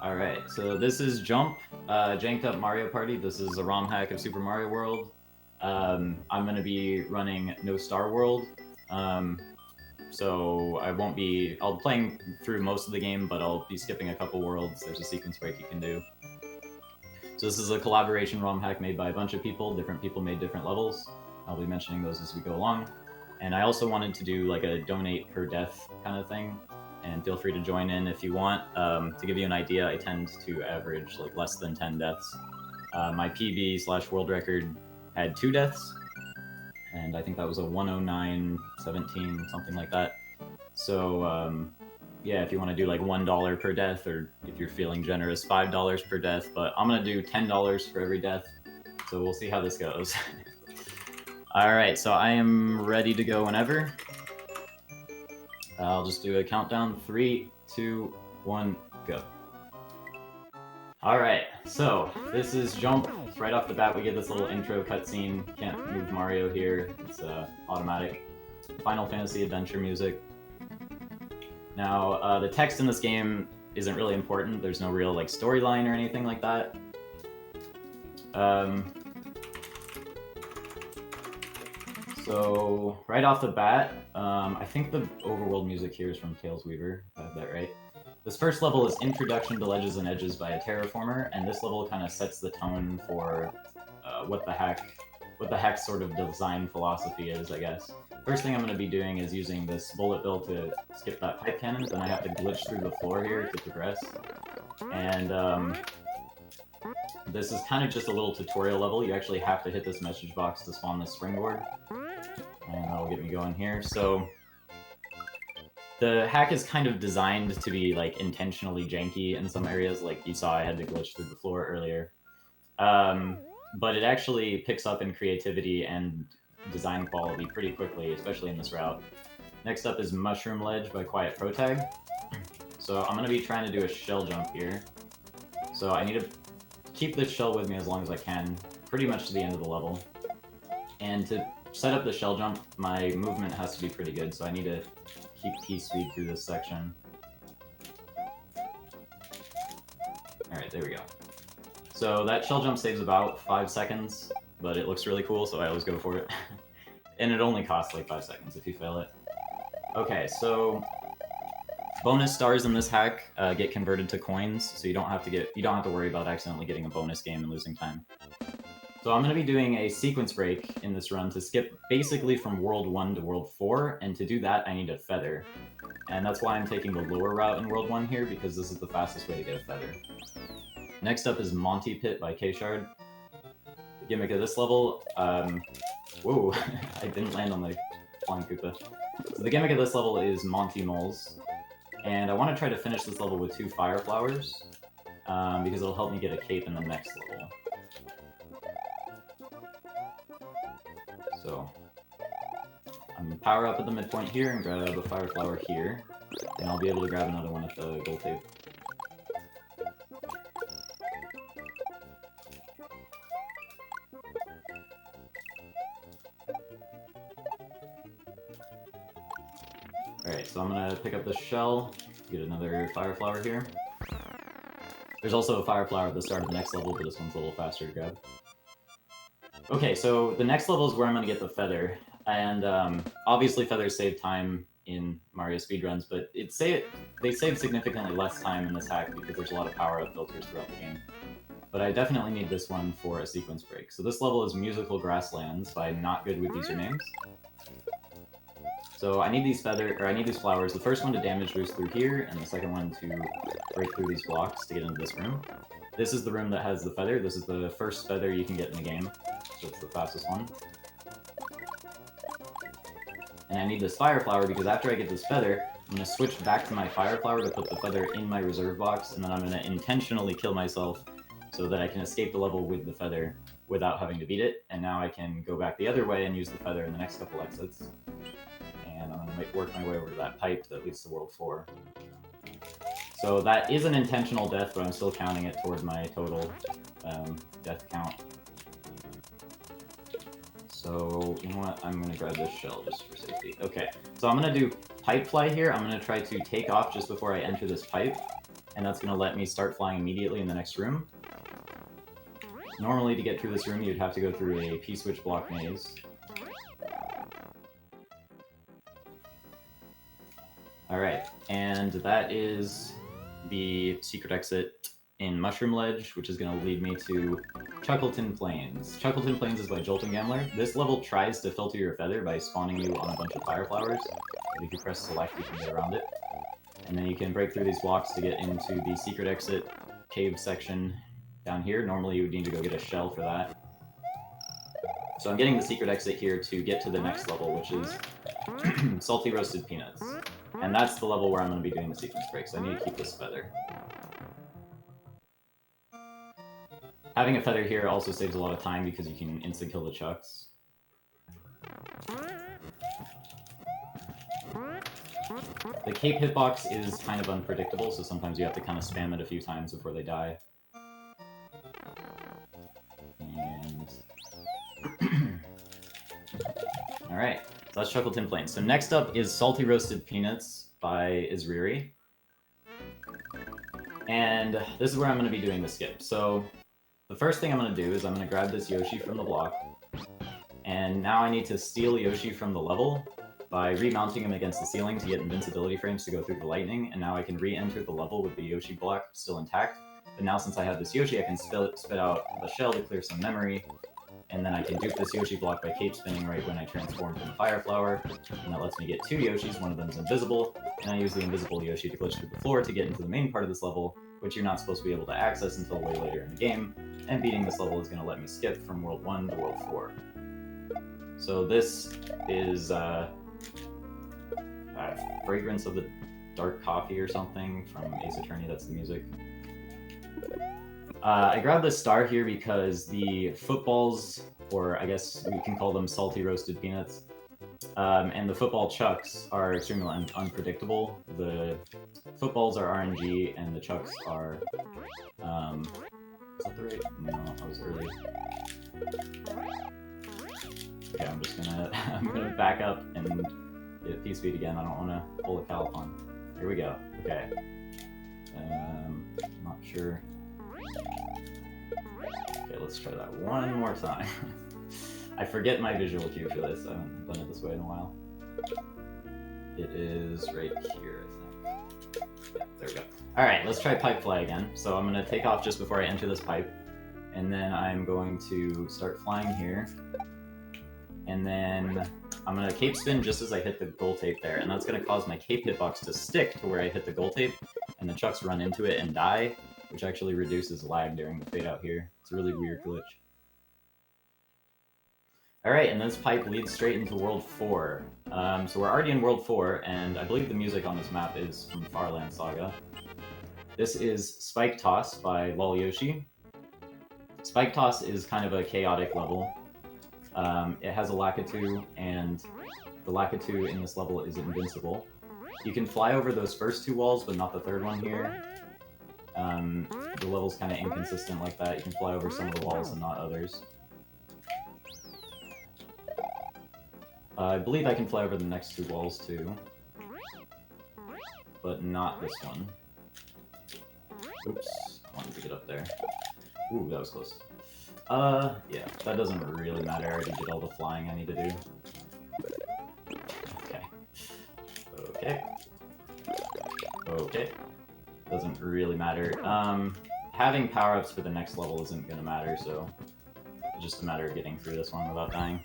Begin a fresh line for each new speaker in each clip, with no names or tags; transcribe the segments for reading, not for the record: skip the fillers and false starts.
Alright, so this is Jump, Janked Up Mario Party. This is a ROM hack of Super Mario World. I'm going to be running No Star World, so I'll be playing through most of the game, but I'll be skipping a couple worlds. There's a sequence break you can do. So this is a collaboration ROM hack made by a bunch of people. Different people made different levels. I'll be mentioning those as we go along. And I also wanted to do like a donate per death kind of thing. And feel free to join in if you want. To give you an idea, I tend to average like less than 10 deaths. My PB/world record had 2 deaths, and I think that was a 109.17, something like that. So yeah, if you want to do like $1 per death, or if you're feeling generous, $5 per death. But I'm gonna do $10 for every death. So we'll see how this goes. All right, so I am ready to go whenever. I'll just do a countdown. 3, 2, 1, go. Alright, so this is Jump. Right off the bat, we get this little intro cutscene. Can't move Mario here. It's automatic. Final Fantasy Adventure music. Now, the text in this game isn't really important. There's no real like storyline or anything like that. So, right off the bat, I think the overworld music here is from Tails Weaver, if I have that right. This first level is Introduction to Ledges and Edges by a Terraformer, and this level kind of sets the tone for what the heck sort of design philosophy is, I guess. First thing I'm going to be doing is using this bullet bill to skip that pipe cannon, then I have to glitch through the floor here to progress. And this is kind of just a little tutorial level. You actually have to hit this message box to spawn this springboard. And that'll get me going here. So the hack is kind of designed to be like intentionally janky in some areas, like you saw I had to glitch through the floor earlier. But it actually picks up in creativity and design quality pretty quickly, especially in this route. Next up is Mushroom Ledge by Quiet Protag. So I'm going to be trying to do a shell jump here. So I need to keep this shell with me as long as I can, pretty much to the end of the level. And to set up the shell jump, my movement has to be pretty good, so I need to keep P-speed through this section. Alright, there we go. So that shell jump saves about 5 seconds, but it looks really cool, so I always go for it. And it only costs like 5 seconds if you fail it. Okay, so bonus stars in this hack get converted to coins, so you don't have to worry about accidentally getting a bonus game and losing time. So I'm going to be doing a sequence break in this run to skip basically from World 1 to World 4, and to do that I need a feather. And that's why I'm taking the lower route in World 1 here, because this is the fastest way to get a feather. Next up is Monty Pit by K-Shard. The gimmick of this level, whoa, I didn't land on the Flying Koopa. So the gimmick of this level is Monty Moles, and I want to try to finish this level with 2 Fire Flowers, because it'll help me get a cape in the next level. So I'm going to power up at the midpoint here and grab a Fire Flower here, and I'll be able to grab another one at the gold tape. Alright, so I'm going to pick up the shell, get another Fire Flower here. There's also a Fire Flower at the start of the next level, but this one's a little faster to grab. Okay, so the next level is where I'm going to get the feather, and obviously feathers save time in Mario speedruns, but they save significantly less time in this hack because there's a lot of power-up filters throughout the game. But I definitely need this one for a sequence break. So this level is Musical Grasslands by Not Good With Usernames. So I need these flowers. The first one to damage boost through here, and the second one to break through these blocks to get into this room. This is the room that has the feather. This is the first feather you can get in the game. So it's the fastest one. And I need this Fire Flower because after I get this feather, I'm going to switch back to my Fire Flower to put the feather in my reserve box, and then I'm going to intentionally kill myself so that I can escape the level with the feather without having to beat it. And now I can go back the other way and use the feather in the next couple exits. And I'm going to work my way over to that pipe that leads to World 4. So that is an intentional death, but I'm still counting it towards my total death count. So, you know what? I'm going to grab this shell just for safety. Okay, so I'm going to do pipe fly here. I'm going to try to take off just before I enter this pipe. and that's going to let me start flying immediately in the next room. Normally, to get through this room, you'd have to go through a P-switch block maze. Alright, and that is the secret exit in Mushroom Ledge, which is going to lead me to Chuckleton Plains. Chuckleton Plains is by Jolton Gambler. This level tries to filter your feather by spawning you on a bunch of fire flowers. But if you press select, you can get around it. And then you can break through these blocks to get into the secret exit cave section down here. Normally you would need to go get a shell for that. So I'm getting the secret exit here to get to the next level, which is Salty Roasted Peanuts. And that's the level where I'm going to be doing the sequence break, so I need to keep this feather. Having a feather here also saves a lot of time because you can insta-kill the chucks. The cape hitbox is kind of unpredictable, so sometimes you have to kind of spam it a few times before they die. And... Alright, so that's Chuckleton Plains. So next up is Salty Roasted Peanuts by Isriri. And this is where I'm going to be doing the skip. So the first thing I'm going to do is I'm going to grab this Yoshi from the block. And now I need to steal Yoshi from the level by remounting him against the ceiling to get invincibility frames to go through the lightning. And now I can re-enter the level with the Yoshi block still intact. But now since I have this Yoshi, I can spit out a shell to clear some memory. And then I can dupe this Yoshi block by cape spinning right when I transform from the Fire Flower. And that lets me get 2 Yoshis, one of them is invisible. And I use the invisible Yoshi to glitch through the floor to get into the main part of this level, which you're not supposed to be able to access until way later in the game. And beating this level is going to let me skip from World 1 to World 4. So this is Fragrance of the Dark Coffee or something from Ace Attorney, that's the music. I grabbed this star here because the footballs, or I guess we can call them salty roasted peanuts, and the football chucks are extremely unpredictable. The footballs are RNG and the chucks are, is that the right? No, I was early. Okay, I'm gonna back up and get P-speed again. I don't want to pull a Califon. Here we go. Okay. Not sure. Okay, let's try that one more time. I forget my visual cue for this. I haven't done it this way in a while. It is right here, I think. Yeah, there we go. Alright, let's try pipe fly again. So I'm going to take off just before I enter this pipe. And then I'm going to start flying here. And then I'm going to cape spin just as I hit the goal tape there. And that's going to cause my cape hitbox to stick to where I hit the goal tape. And the chucks run into it and die, which actually reduces lag during the fade out here. It's a really weird glitch. Alright, and this pipe leads straight into World 4. So we're already in World 4, and I believe the music on this map is from Farland Saga. This is Spike Toss by Lol Yoshi. Spike Toss is kind of a chaotic level. It has a Lakitu, and the Lakitu in this level is invincible. You can fly over those first 2 walls, but not the third one here. The level's kind of inconsistent like that. You can fly over some of the walls and not others. I believe I can fly over the next 2 walls too. But not this one. Oops, I wanted to get up there. Ooh, that was close. Yeah, that doesn't really matter. I already did all the flying I need to do. Okay. Okay. Doesn't really matter. Having power-ups for the next level isn't gonna matter, so it's just a matter of getting through this one without dying.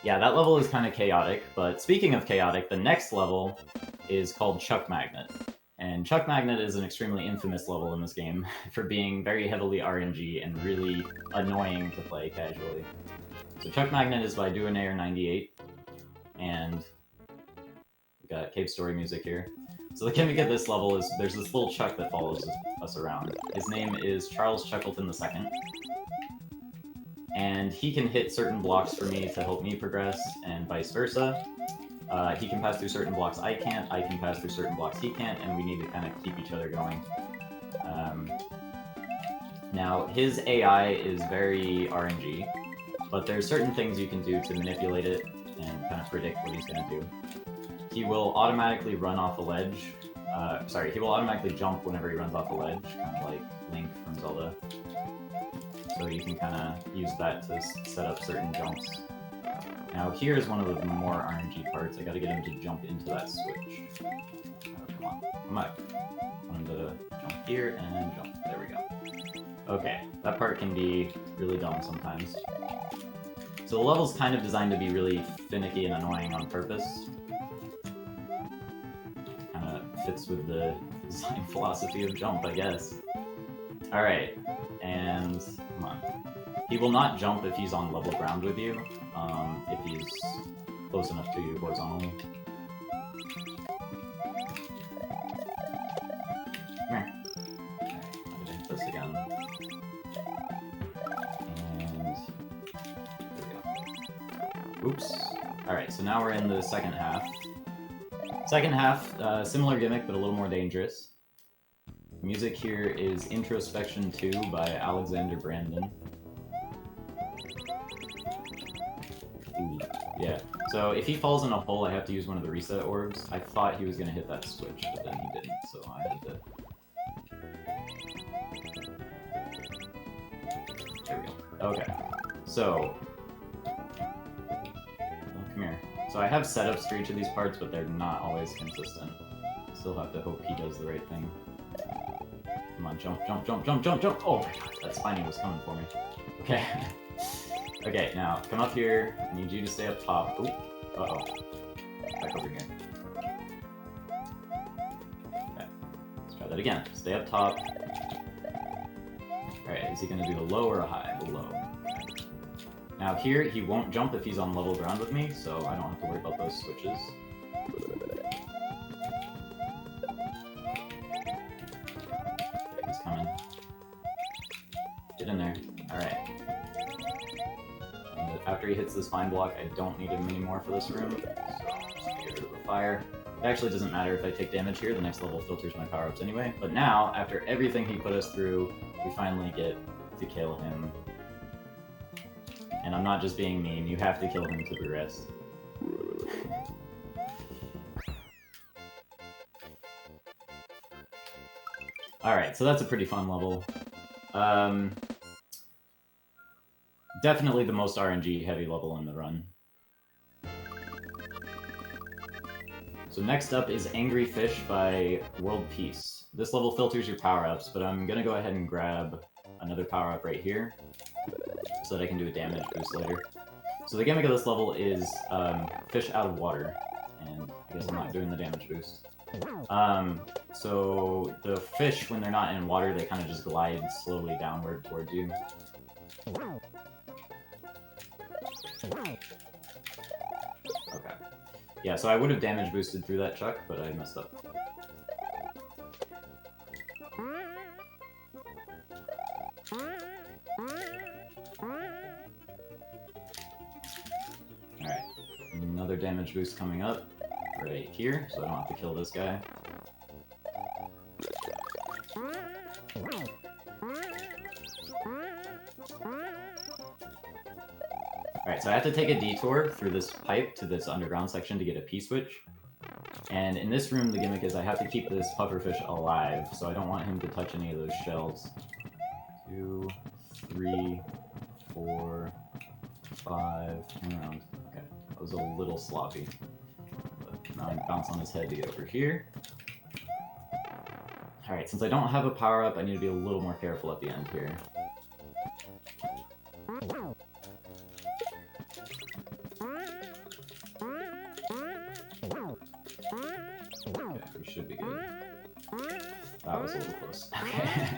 Yeah, that level is kind of chaotic, but speaking of chaotic, the next level is called Chuck Magnet. And Chuck Magnet is an extremely infamous level in this game for being very heavily RNG and really annoying to play casually. So Chuck Magnet is by Duanair98, and we got Cape Story music here. So the gimmick of this level is there's this little Chuck that follows us around. His name is Charles Chuckleton II. And he can hit certain blocks for me to help me progress, and vice versa. He can pass through certain blocks I can't, I can pass through certain blocks he can't, and we need to kind of keep each other going. Now, his AI is very RNG, but there's certain things you can do to manipulate it and kind of predict what he's going to do. He will automatically run off a ledge Sorry, he will automatically jump whenever he runs off a ledge, kind of like Link from Zelda. So you can kind of use that to set up certain jumps. Now here's one of the more RNG parts. I gotta get him to jump into that switch. Come on, come on. I want him to jump here and jump. There we go. Okay, that part can be really dumb sometimes. So the level's kind of designed to be really finicky and annoying on purpose. Kind of fits with the design philosophy of jump, I guess. Alright, and come on. He will not jump if he's on level ground with you, if he's close enough to you horizontally. Come here. Alright, I'm gonna hit this again. And there we go. Oops. Alright, so now we're in the second half. Second half, similar gimmick, but a little more dangerous. Music here is Introspection 2 by Alexander Brandon. Ooh, yeah. So if he falls in a hole, I have to use one of the reset orbs. I thought he was going to hit that switch, but then he didn't, so I had to... There we go. Okay. So... Oh, come here. So I have setups for each of these parts, but they're not always consistent. Still have to hope he does the right thing. Come on, jump, jump, jump, jump, jump, jump! Oh my god, that spiny was coming for me. Okay. Okay, now, come up here. I need you to stay up top. Oop. Uh-oh. Back over here. Okay. Let's try that again. Stay up top. Alright, is he gonna do a low or a high? A low. Now here, he won't jump if he's on level ground with me, so I don't have to worry about those switches. Okay, he's coming. Get in there. Alright. After he hits the spine block, I don't need him anymore for this room, so I'm just gonna get rid of the fire. It actually doesn't matter if I take damage here, the next level filters my power-ups anyway. But now, after everything he put us through, we finally get to kill him. And I'm not just being mean, you have to kill him to progress. Alright, so that's a pretty fun level. Definitely the most RNG heavy level in the run. So next up is Angry Fish by World Peace. This level filters your power-ups, but I'm gonna go ahead and grab another power-up right here, so that I can do a damage boost later. So the gimmick of this level is fish out of water, and I guess I'm not doing the damage boost. So the fish, when they're not in water, they kind of just glide slowly downward towards you. Okay. Yeah, so I would have damage boosted through that chuck, but I messed up. Alright, another damage boost coming up right here, so I don't have to kill this guy. Alright, so I have to take a detour through this pipe to this underground section to get a P-switch. And in this room, the gimmick is I have to keep this pufferfish alive, so I don't want him to touch any of those shells. 2, 3, 4, 5, turn around. Okay, that was a little sloppy. But now I can bounce on his head to get over here. Alright, since I don't have a power-up, I need to be a little more careful at the end here. Okay, we should be good. That was a little close. Okay.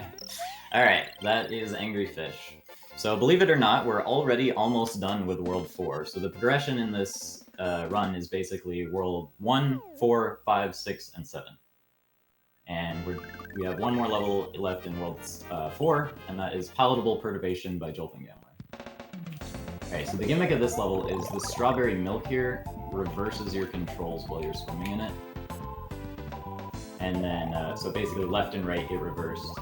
Alright, that is Angry Fish. So believe it or not, we're already almost done with World 4. So the progression in this run is basically World 1, 4, 5, 6, and 7. And we have one more level left in World 4, and that is Palatable Perturbation by Jolting Gambler. Alright, so the gimmick of this level is the strawberry milk here reverses your controls while you're swimming in it. And then, so basically left and right get reversed.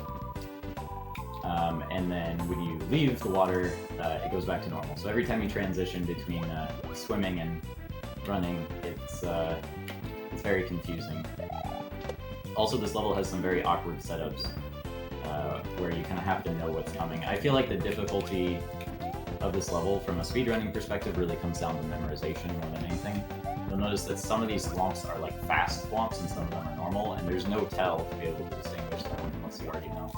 And then when you leave the water, it goes back to normal. So every time you transition between swimming and running, it's very confusing. Also, this level has some very awkward setups where you kind of have to know what's coming. I feel like the difficulty of this level from a speedrunning perspective really comes down to memorization more than anything. You'll notice that some of these thwomps are like fast thwomps and some of them are normal, and there's no tell to be able to distinguish them unless you already know.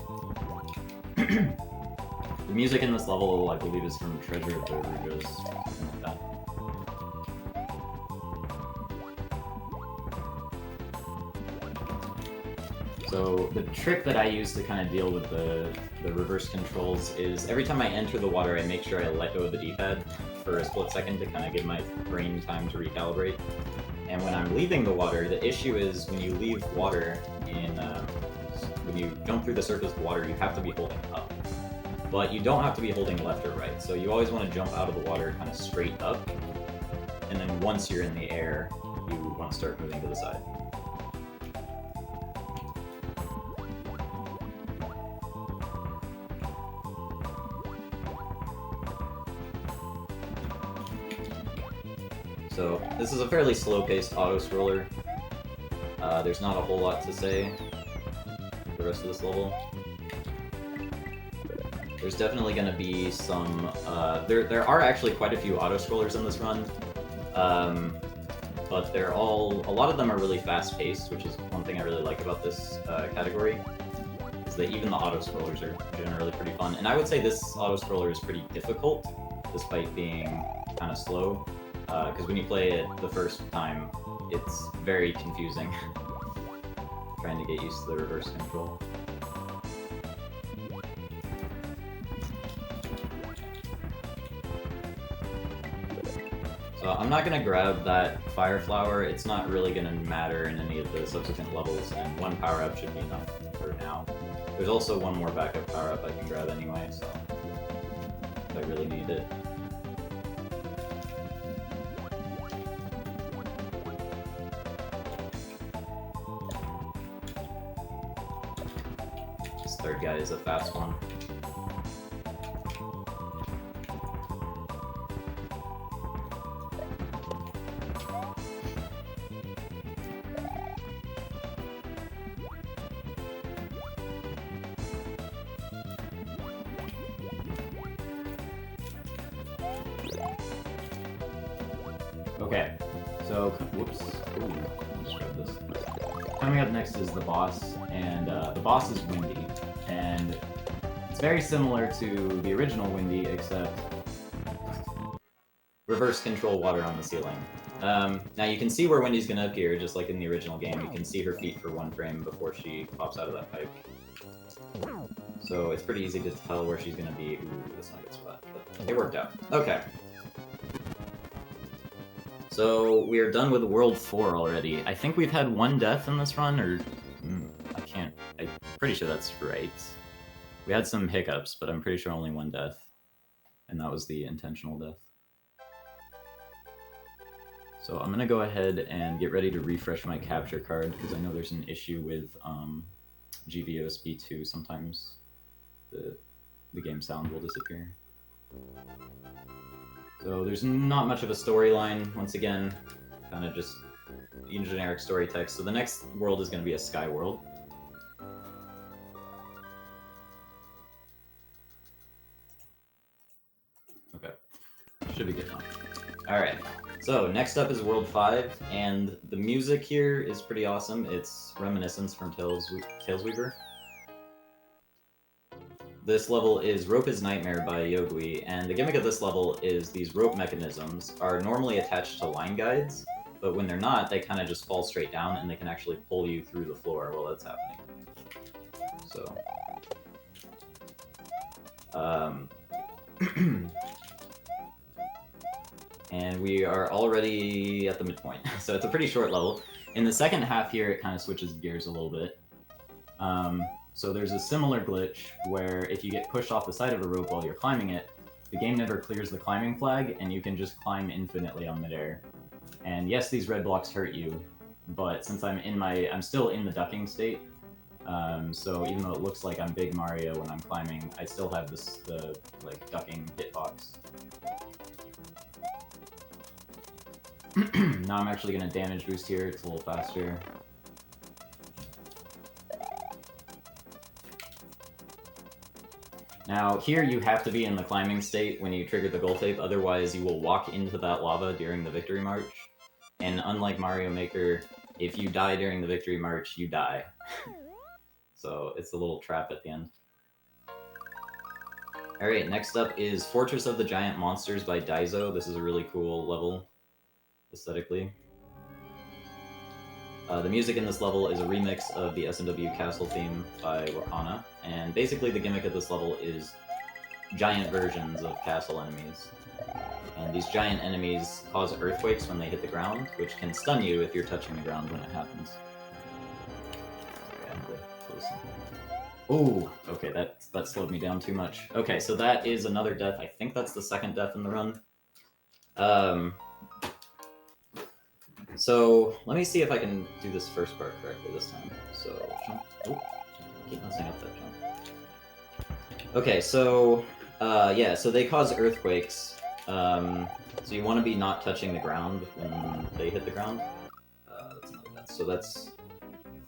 The music in this level, I believe, is from Treasure of the Rugas, something like that. So the trick that I use to kind of deal with the reverse controls is every time I enter the water, I make sure I let go of the D-pad for a split second to kind of give my brain time to recalibrate. And when I'm leaving the water, the issue is when you leave water when you jump through the surface of water, you have to be holding up. But you don't have to be holding left or right, so you always want to jump out of the water kind of straight up, and then once you're in the air, you want to start moving to the side. So this is a fairly slow-paced auto-scroller. There's not a whole lot to say for the rest of this level. There's definitely going to be some... there are actually quite a few auto-scrollers in this run, but a lot of them are really fast-paced, which is one thing I really like about this category, is that even the auto-scrollers are generally pretty fun. And I would say this auto-scroller is pretty difficult, despite being kind of slow. Because when you play it the first time, it's very confusing. Trying to get used to the reverse control. So I'm not going to grab that Fire Flower. It's not really going to matter in any of the subsequent levels, and one power-up should be enough for now. There's also one more backup power-up I can grab anyway, so if I really need it. Third guy is a fast one. Okay, so, whoops, ooh, let's grab this. Coming up next is the boss, and the boss is Windy. And it's very similar to the original Windy, except reverse control water on the ceiling. Now you can see where Windy's going to appear, just like in the original game. You can see her feet for one frame before she pops out of that pipe. So it's pretty easy to tell where she's going to be. Ooh, that's not a good spot, but it worked out. Okay. So we are done with World 4 already. I think we've had one death in this run, or... I'm pretty sure that's right. We had some hiccups, but I'm pretty sure only one death. And that was the intentional death. So I'm going to go ahead and get ready to refresh my capture card, because I know there's an issue with GVOSB2. Sometimes the game sound will disappear. So there's not much of a storyline, once again. Kind of just generic story text. So the next world is going to be a sky world. Okay, should be good now. Alright, so next up is World 5, and the music here is pretty awesome. It's Reminiscence from Tailsweaver. This level is Rope is Nightmare by Yogui, and the gimmick of this level is these rope mechanisms are normally attached to line guides, but when they're not, they kind of just fall straight down, and they can actually pull you through the floor while that's happening. So... and we are already at the midpoint, so it's a pretty short level. In the second half here, it kind of switches gears a little bit. So there's a similar glitch where if you get pushed off the side of a rope while you're climbing it, the game never clears the climbing flag, and you can just climb infinitely on midair. And yes, these red blocks hurt you, but since I'm still in the ducking state, so even though it looks like I'm Big Mario when I'm climbing, I still have the ducking hitbox. Now I'm actually going to damage boost here, it's a little faster. Now, here you have to be in the climbing state when you trigger the goal tape, otherwise you will walk into that lava during the victory march. And unlike Mario Maker, if you die during the victory march, you die. So it's a little trap at the end. Alright, next up is Fortress of the Giant Monsters by Daizo. This is a really cool level, aesthetically. The music in this level is a remix of the S&W Castle theme by Wakana, and basically the gimmick of this level is giant versions of castle enemies. And these giant enemies cause earthquakes when they hit the ground, which can stun you if you're touching the ground when it happens. Sorry, I have to close something. Ooh, okay, that slowed me down too much. Okay, so that is another death. I think that's the second death in the run. So, let me see if I can do this first part correctly this time. So, jump. Oh, keep messing up that jump. Okay, so, yeah, so they cause earthquakes. So you want to be not touching the ground when they hit the ground. That's another death. So that's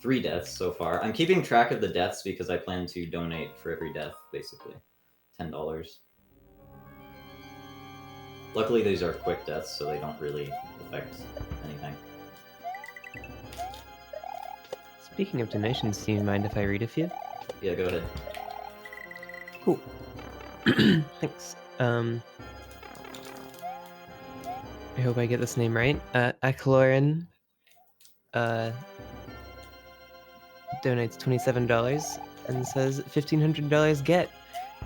3 deaths so far. I'm keeping track of the deaths because I plan to donate for every death, basically. $10. Luckily, these are quick deaths, so they don't really affect anything.
Speaking of donations, do you mind if I read a few?
Yeah, go ahead.
Cool. Thanks. I hope I get this name right. Aklorin donates $27 and says $1,500 get.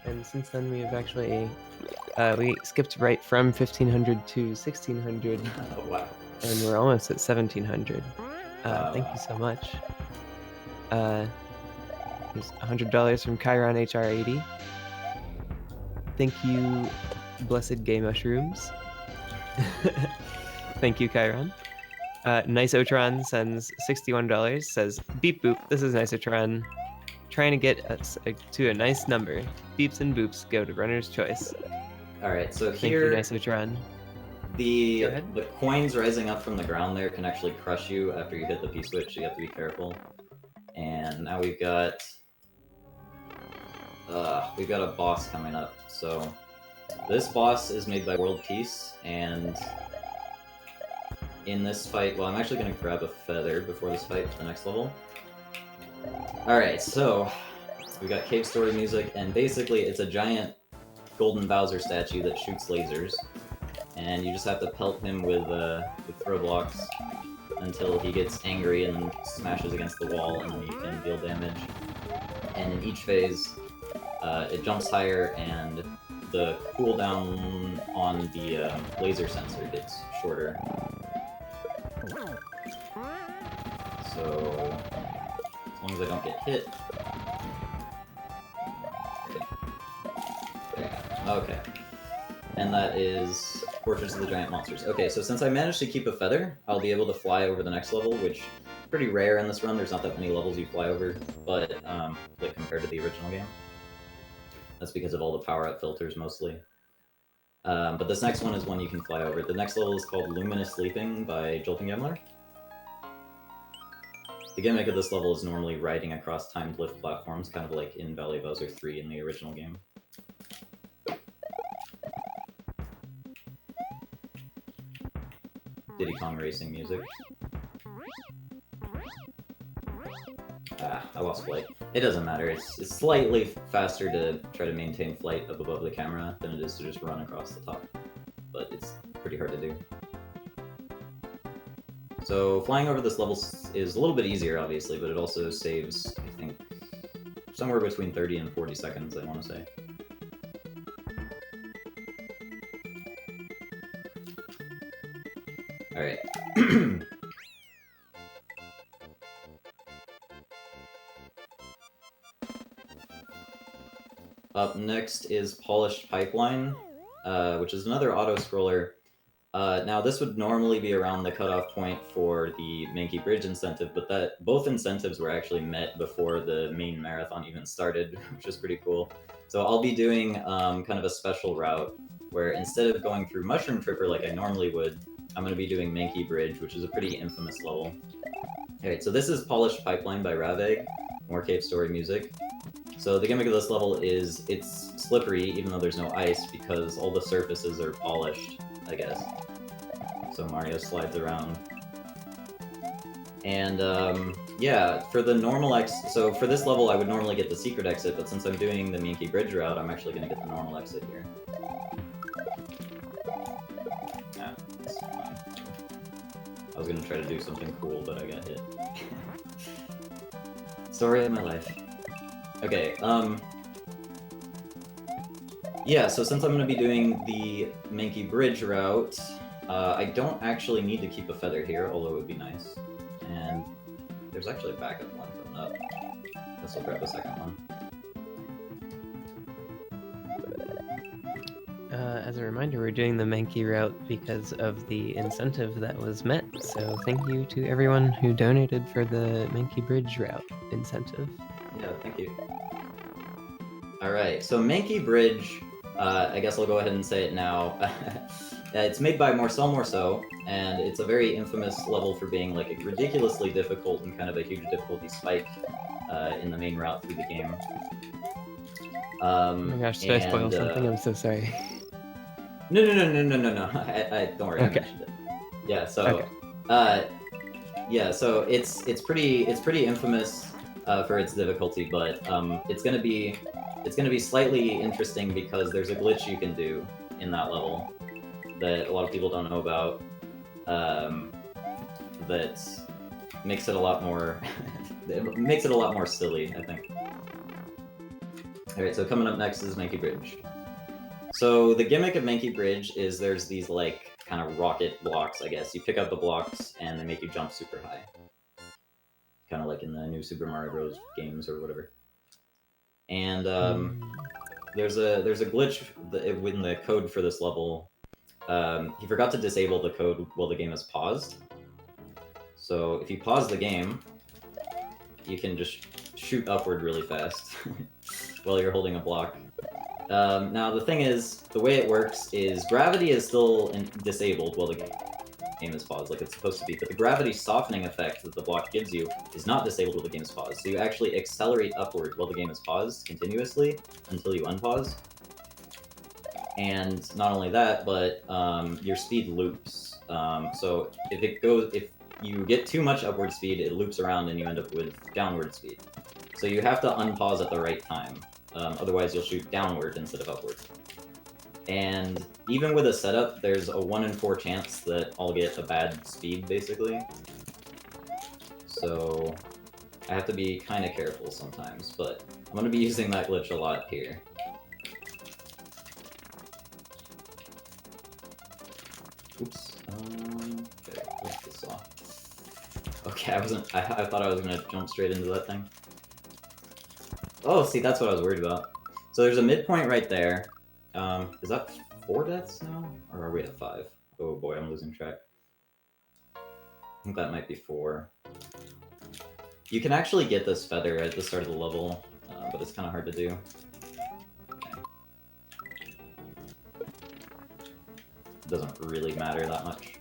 And since then we have actually we skipped right from 1,500 to 1,600.
Oh, wow.
And we're almost at 1,700.
Wow.
Thank you so much. There's $100 from Chiron HR80. Thank you, Blessed Gay Mushrooms. Thank you, Chiron. Nisotron sends $61, says, beep boop, this is Nisotron. Trying to get us to a nice number. Beeps and boops go to runner's choice.
Alright, so here...
Thank you, Nisotron.
The coins rising up from the ground there can actually crush you after you hit the P-switch, you have to be careful. And now we've got a boss coming up. So this boss is made by World Peace, and in this fight, well, I'm actually going to grab a feather before this fight for the next level. Alright, so we've got cave story music, and basically it's a giant golden Bowser statue that shoots lasers. And you just have to pelt him with throw blocks until he gets angry and smashes against the wall, and then you can deal damage. And in each phase, it jumps higher, and the cooldown on the laser sensor gets shorter. So, as long as I don't get hit... Okay. And that is Fortress of the Giant Monsters. Okay, so since I managed to keep a feather, I'll be able to fly over the next level, which is pretty rare in this run. There's not that many levels you fly over, but like compared to the original game. That's because of all the power-up filters, mostly. But this next one is one you can fly over. The next level is called Luminous Leaping by Jolting Gambler. The gimmick of this level is normally riding across timed lift platforms, kind of like in Valley of Bowser 3 in the original game. Diddy Kong Racing music. I lost flight. It doesn't matter, it's slightly faster to try to maintain flight up above the camera than it is to just run across the top. But it's pretty hard to do. So flying over this level is a little bit easier, obviously, but it also saves, I think, somewhere between 30 and 40 seconds, I want to say. Alright. Up next is Polished Pipeline, which is another auto-scroller. Now, this would normally be around the cutoff point for the Mankey Bridge incentive, but both incentives were actually met before the main marathon even started, which is pretty cool. So I'll be doing kind of a special route, where instead of going through Mushroom Tripper like I normally would, I'm going to be doing Mankey Bridge, which is a pretty infamous level. Alright, so this is Polished Pipeline by Raveg, more cave story music. So the gimmick of this level is it's slippery even though there's no ice because all the surfaces are polished, I guess. So Mario slides around. And yeah, for the normal so for this level I would normally get the secret exit, but since I'm doing the Minky Bridge route, I'm actually going to get the normal exit here. Yeah, that's fine. I was going to try to do something cool, but I got hit. Story of my life. Okay, yeah, so since I'm going to be doing the Minky Bridge route, I don't actually need to keep a feather here, although it would be nice. And there's actually a backup one coming up. Guess I'll grab the second one.
As a reminder, we're doing the Mankey route because of the incentive that was met. So thank you to everyone who donated for the Mankey Bridge route incentive.
Yeah, thank you. Alright, so Mankey Bridge, I guess I'll go ahead and say it now. It's made by Morceau, and it's a very infamous level for being like ridiculously difficult and kind of a huge difficulty spike in the main route through the game.
Oh my gosh, did I spoil something? I'm so sorry.
No. Don't worry,
Okay.
I mentioned it. Yeah, so, okay. Yeah, so it's pretty infamous for its difficulty, but it's gonna be slightly interesting because there's a glitch you can do in that level that a lot of people don't know about. That makes it a lot more it makes it a lot more silly, I think. Alright, so coming up next is Mankey Bridge. So the gimmick of Mankey Bridge is there's these like kind of rocket blocks, I guess. You pick up the blocks and they make you jump super high. Kind of like in the new Super Mario Bros. Games or whatever. And there's a glitch in the code for this level. He forgot to disable the code while the game is paused. So if you pause the game, you can just shoot upward really fast while you're holding a block. Now the thing is, the way it works is gravity is still disabled while the game is paused, like it's supposed to be, but the gravity softening effect that the block gives you is not disabled while the game is paused, so you actually accelerate upward while the game is paused continuously until you unpause. And not only that, but your speed loops. So if you get too much upward speed, it loops around and you end up with downward speed. So you have to unpause at the right time. Otherwise, you'll shoot downward instead of upward. And even with a setup, there's a 1 in 4 chance that I'll get a bad speed, basically. So I have to be kind of careful sometimes, but I'm going to be using that glitch a lot here. Oops. Okay, what's this off? Okay, I thought I was going to jump straight into that thing. Oh, see, that's what I was worried about. So there's a midpoint right there. Is that 4 deaths now? Or are we at 5? Oh boy, I'm losing track. I think that might be 4. You can actually get this feather at the start of the level, but it's kind of hard to do. Okay. It doesn't really matter that much.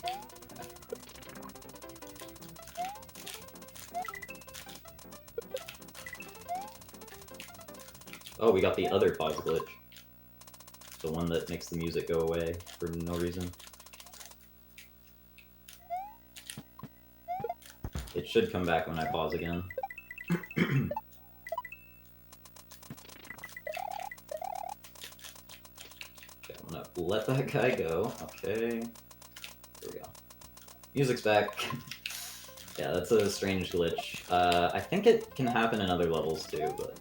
Oh, we got the other pause glitch. The one that makes the music go away for no reason. It should come back when I pause again. Okay, I'm gonna let that guy go. Okay. There we go. Music's back. Yeah, that's a strange glitch. I think it can happen in other levels too, but...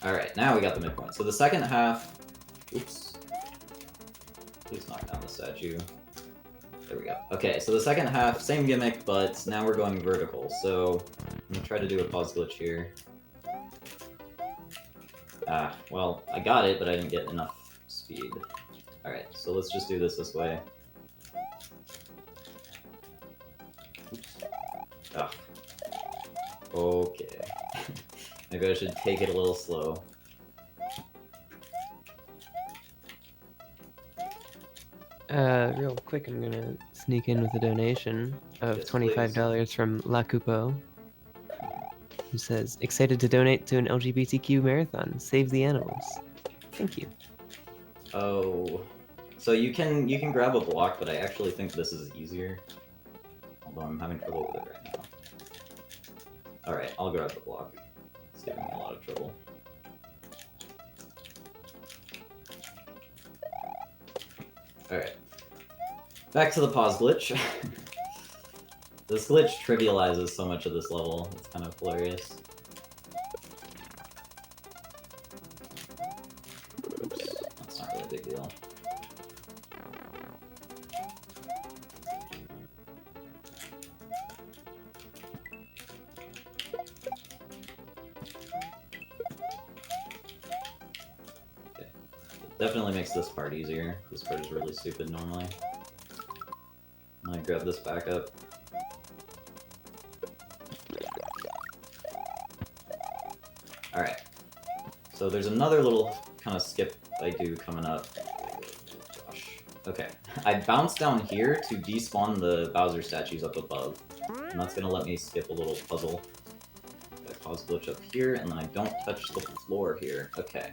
Alright, now we got the midpoint. So the second half... Oops. Please knock down the statue. There we go. Okay, so the second half, same gimmick, but now we're going vertical. So I'm gonna try to do a pause glitch here. Ah, well, I got it, but I didn't get enough speed. Alright, so let's just do this way. Oops. Ah. Okay. Maybe I should take it a little slow.
Real quick, I'm gonna sneak in with a donation of
Yes,
$25 from La Coupeau, who says, excited to donate to an LGBTQ marathon. Save the animals. Thank you.
Oh, so you can grab a block, but I actually think this is easier. Although I'm having trouble with it right now. Alright, I'll grab the block. It's giving me a lot of trouble. Alright. Back to the pause glitch. This glitch trivializes so much of this level. It's kind of hilarious. Oops, that's not really a big deal. Okay. It definitely makes this part easier. This part is really stupid normally. I'm gonna grab this back up. Alright. So there's another little kind of skip I do coming up. Gosh. Okay. I bounce down here to despawn the Bowser statues up above. And that's gonna let me skip a little puzzle. I pause glitch up here, and then I don't touch the floor here. Okay.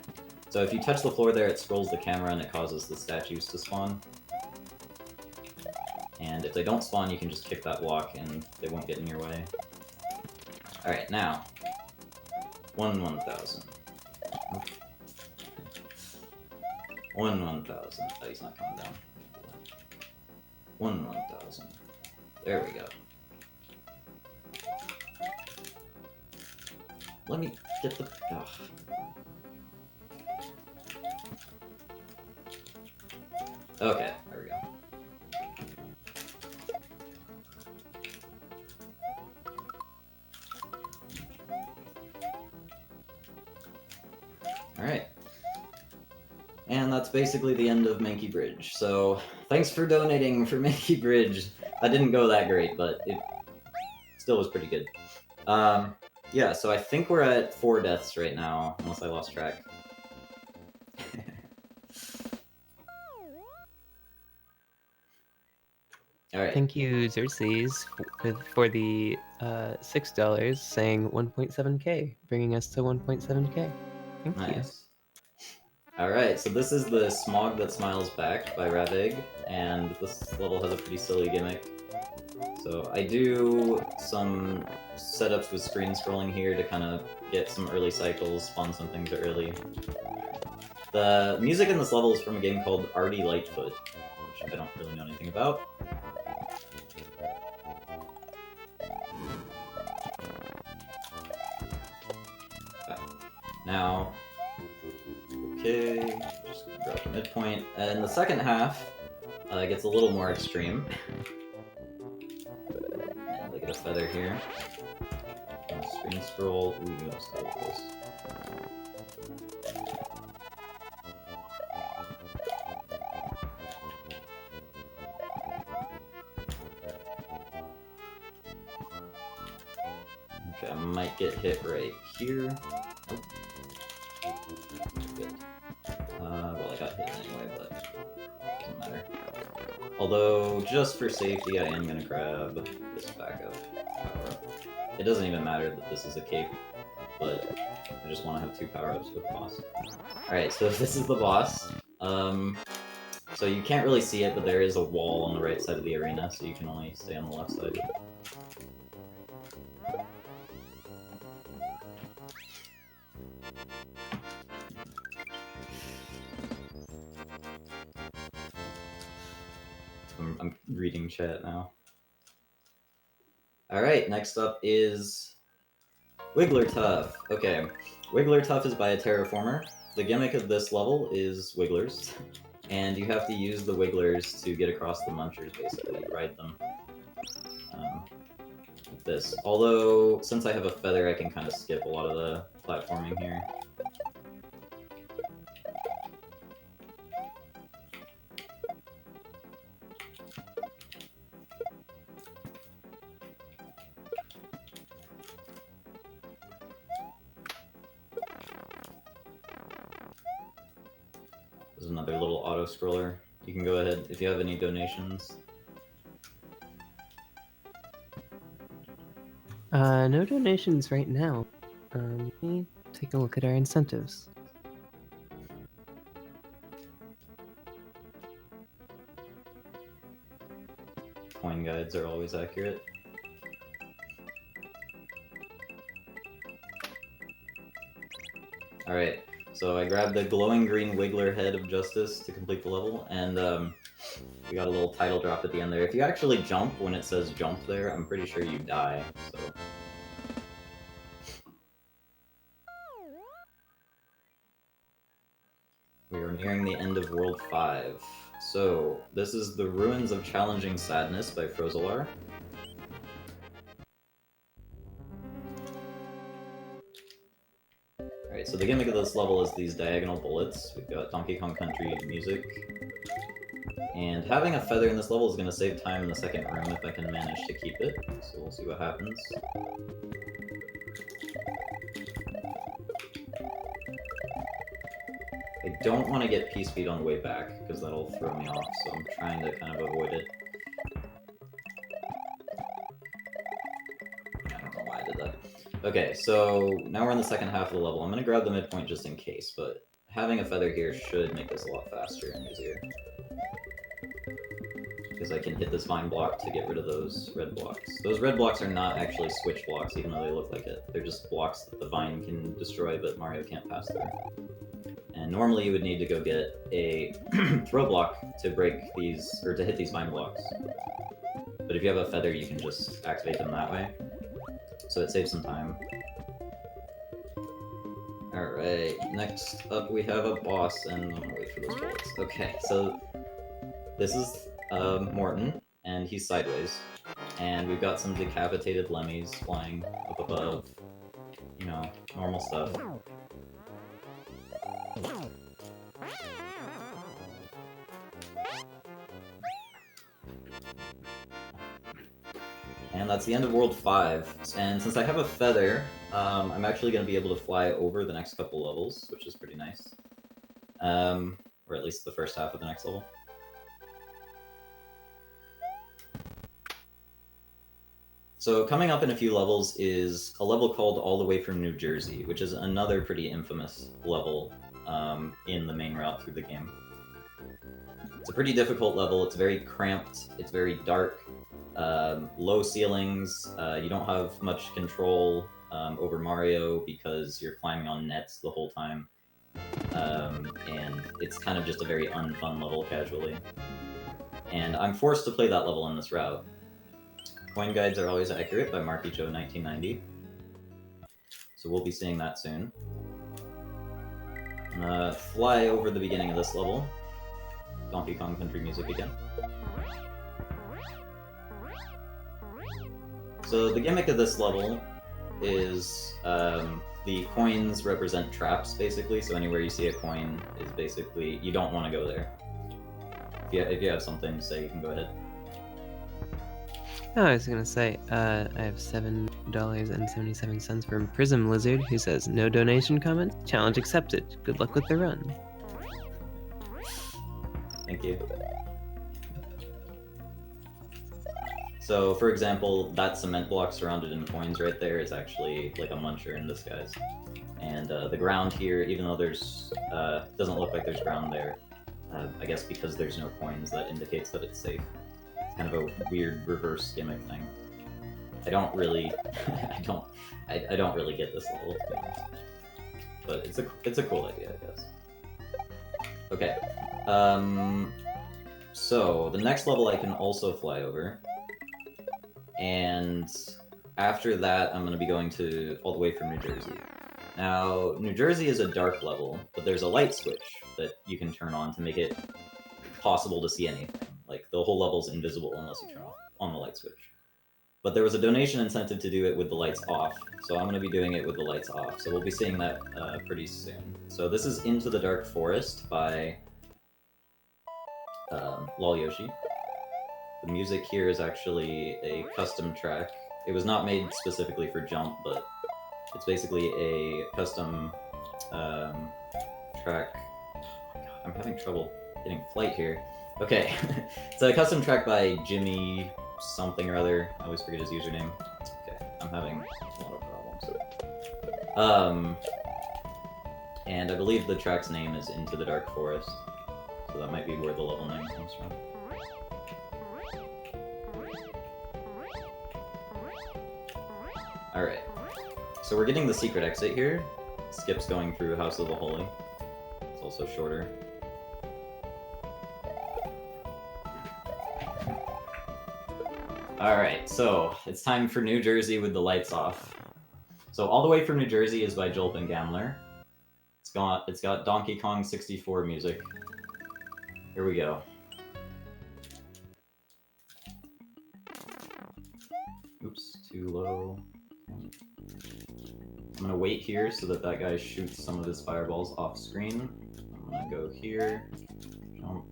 So if you touch the floor there, it scrolls the camera and it causes the statues to spawn. And if they don't spawn, you can just kick that block and they won't get in your way. Alright, now. 1,000. 1,000. Oh, he's not coming down. 1,000. There we go. Let me get the... Ugh. Okay, there we go. Alright. And that's basically the end of Mankey Bridge. So, thanks for donating for Mankey Bridge. That didn't go that great, but it still was pretty good. Yeah, so I think we're at 4 deaths right now, unless I lost track. Alright.
Thank you, Xerxes, for the $6, saying 1.7k, bringing us to 1.7k. Thank you.
Nice. Alright, so this is the Smog That Smiles Back by Ravig, and this level has a pretty silly gimmick. So I do some setups with screen scrolling here to kind of get some early cycles, spawn some things early. The music in this level is from a game called Artie Lightfoot, which I don't really know anything about. Now, okay, just gonna drop the midpoint. And the second half gets a little more extreme. And I get a feather here. Screen scroll. Ooh, that's a little close. Okay, I might get hit right here. Oh. Good. Well, I got hit anyway, but it doesn't matter. Although, just for safety, I am gonna grab this backup power-up. It doesn't even matter that this is a cape, but I just want to have 2 power-ups with the boss. Alright, so this is the boss. So you can't really see it, but there is a wall on the right side of the arena, so you can only stay on the left side. I'm reading chat now. Alright, next up is Wigglertuff. Okay, Wigglertuff is by a terraformer. The gimmick of this level is wigglers, and you have to use the wigglers to get across the munchers, basically. You ride them. Like this. Although, since I have a feather, I can kind of skip a lot of the platforming here. There's another little auto-scroller. You can go ahead if you have any donations.
No donations right now. Let me take a look at our incentives.
Coin guides are always accurate. Alright, so I grabbed the glowing green Wiggler Head of Justice to complete the level, and we got a little title drop at the end there. If you actually jump when it says jump there, I'm pretty sure you die, so... We are nearing the end of World 5. So, this is The Ruins of Challenging Sadness by Frozolar. Alright, so the gimmick of this level is these diagonal bullets. We've got Donkey Kong Country music. And having a feather in this level is going to save time in the second room if I can manage to keep it. So we'll see what happens. I don't want to get P-Speed on the way back, because that'll throw me off, so I'm trying to kind of avoid it. I don't know why I did that. Okay, so now we're in the second half of the level. I'm going to grab the midpoint just in case, but having a feather here should make this a lot faster and easier. Because I can hit this vine block to get rid of those red blocks. Those red blocks are not actually switch blocks, even though they look like it. They're just blocks that the vine can destroy, but Mario can't pass through. And normally you would need to go get a throw block to break these, or to hit these vine blocks. But if you have a feather, you can just activate them that way. So it saves some time. Alright, next up we have a boss, and I'm gonna wait for those bullets. Okay, so this is Morton, and he's sideways. And we've got some decapitated lemmies flying up above. You know, normal stuff. And that's the end of World 5. And since I have a feather, I'm actually going to be able to fly over the next couple levels, which is pretty nice. Or at least the first half of the next level. So coming up in a few levels is a level called All the Way from New Jersey, which is another pretty infamous level in the main route through the game. It's a pretty difficult level, it's very cramped, it's very dark, low ceilings, you don't have much control over Mario because you're climbing on nets the whole time, and it's kind of just a very unfun level casually. And I'm forced to play that level in this route. Coin Guides Are Always Accurate by Marky Joe 1990. So we'll be seeing that soon. Fly over the beginning of this level. Donkey Kong Country music again. So the gimmick of this level is the coins represent traps, basically. So anywhere you see a coin is basically, you don't want to go there. If you have something to say, you can go ahead.
Oh, I was gonna say, I have $7.77 from Prism Lizard, who says, "No donation comment? Challenge accepted. Good luck with the run."
Thank you. So, for example, that cement block surrounded in coins right there is actually like a muncher in disguise. And the ground here, even though there's doesn't look like there's ground there, I guess because there's no coins, that indicates that it's safe. Kind of a weird reverse gimmick thing. I don't really, I don't really get this level, to be honest. But it's a cool idea, I guess. Okay, so the next level I can also fly over, and after that I'm going to be going to All the Way from New Jersey. Now, New Jersey is a dark level, but there's a light switch that you can turn on to make it possible to see anything. Like, the whole level's invisible unless you turn on the light switch. But there was a donation incentive to do it with the lights off, so I'm going to be doing it with the lights off. So we'll be seeing that pretty soon. So this is Into the Dark Forest by Lol Yoshi. The music here is actually a custom track. It was not made specifically for Jump, but it's basically a custom track. Oh my god, I'm having trouble getting flight here. Okay, it's a custom track by Jimmy something or other. I always forget his username. Okay, I'm having a lot of problems. And I believe the track's name is Into the Dark Forest, so that might be where the level name comes from. Alright, so we're getting the secret exit here. Skip's going through House of the Holy. It's also shorter. Alright, so it's time for New Jersey with the lights off. So All the Way from New Jersey is by Julep and Gamler. It's got Donkey Kong 64 music. Here we go. Oops, too low. I'm gonna wait here so that that guy shoots some of his fireballs off screen. I'm gonna go here, jump.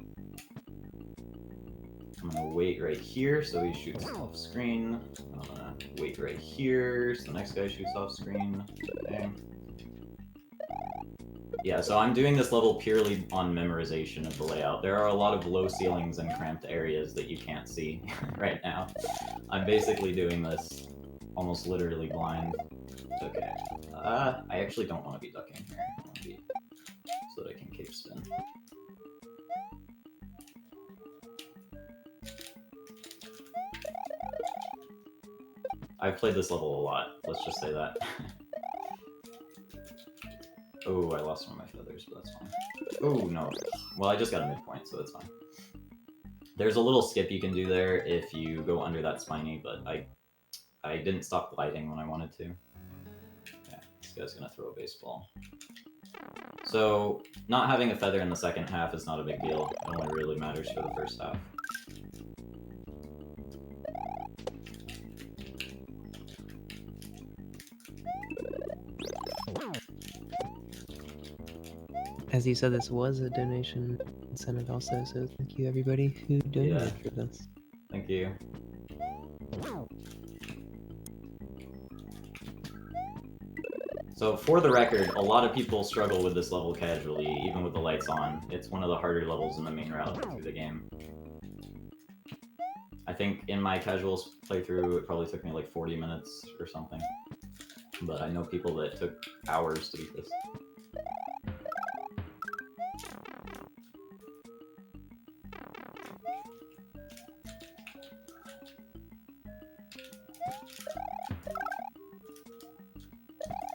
I'm gonna wait right here so he shoots off screen. I'm gonna wait right here so the next guy shoots off screen. Okay. Yeah, so I'm doing this level purely on memorization of the layout. There are a lot of low ceilings and cramped areas that you can't see right now. I'm basically doing this almost literally blind. Okay. I actually don't want to be ducking here. I want to be so that I can cape spin. I've played this level a lot, let's just say that. Oh, I lost one of my feathers, but that's fine. Oh, no. Well, I just got a midpoint, so that's fine. There's a little skip you can do there if you go under that spiny, but I didn't stop gliding when I wanted to. Yeah, this guy's gonna throw a baseball. So, not having a feather in the second half is not a big deal. It only really matters for the first half.
As you said, this was a donation incentive also, so thank you everybody who donated for this.
Thank you. So, for the record, a lot of people struggle with this level casually, even with the lights on. It's one of the harder levels in the main route through the game. I think in my casual playthrough, it probably took me like 40 minutes or something. But I know people that took hours to beat this.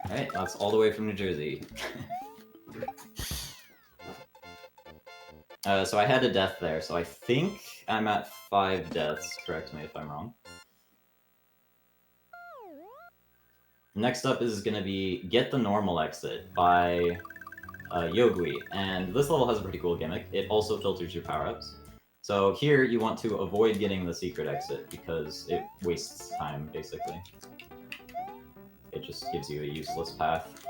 Alright, that's All the Way from New Jersey. So I had a death there, so I think I'm at 5 deaths. Correct me if I'm wrong. Next up is going to be Get the Normal Exit by Yogui, and this level has a pretty cool gimmick. It also filters your power-ups. So here you want to avoid getting the secret exit because it wastes time, basically. It just gives you a useless path.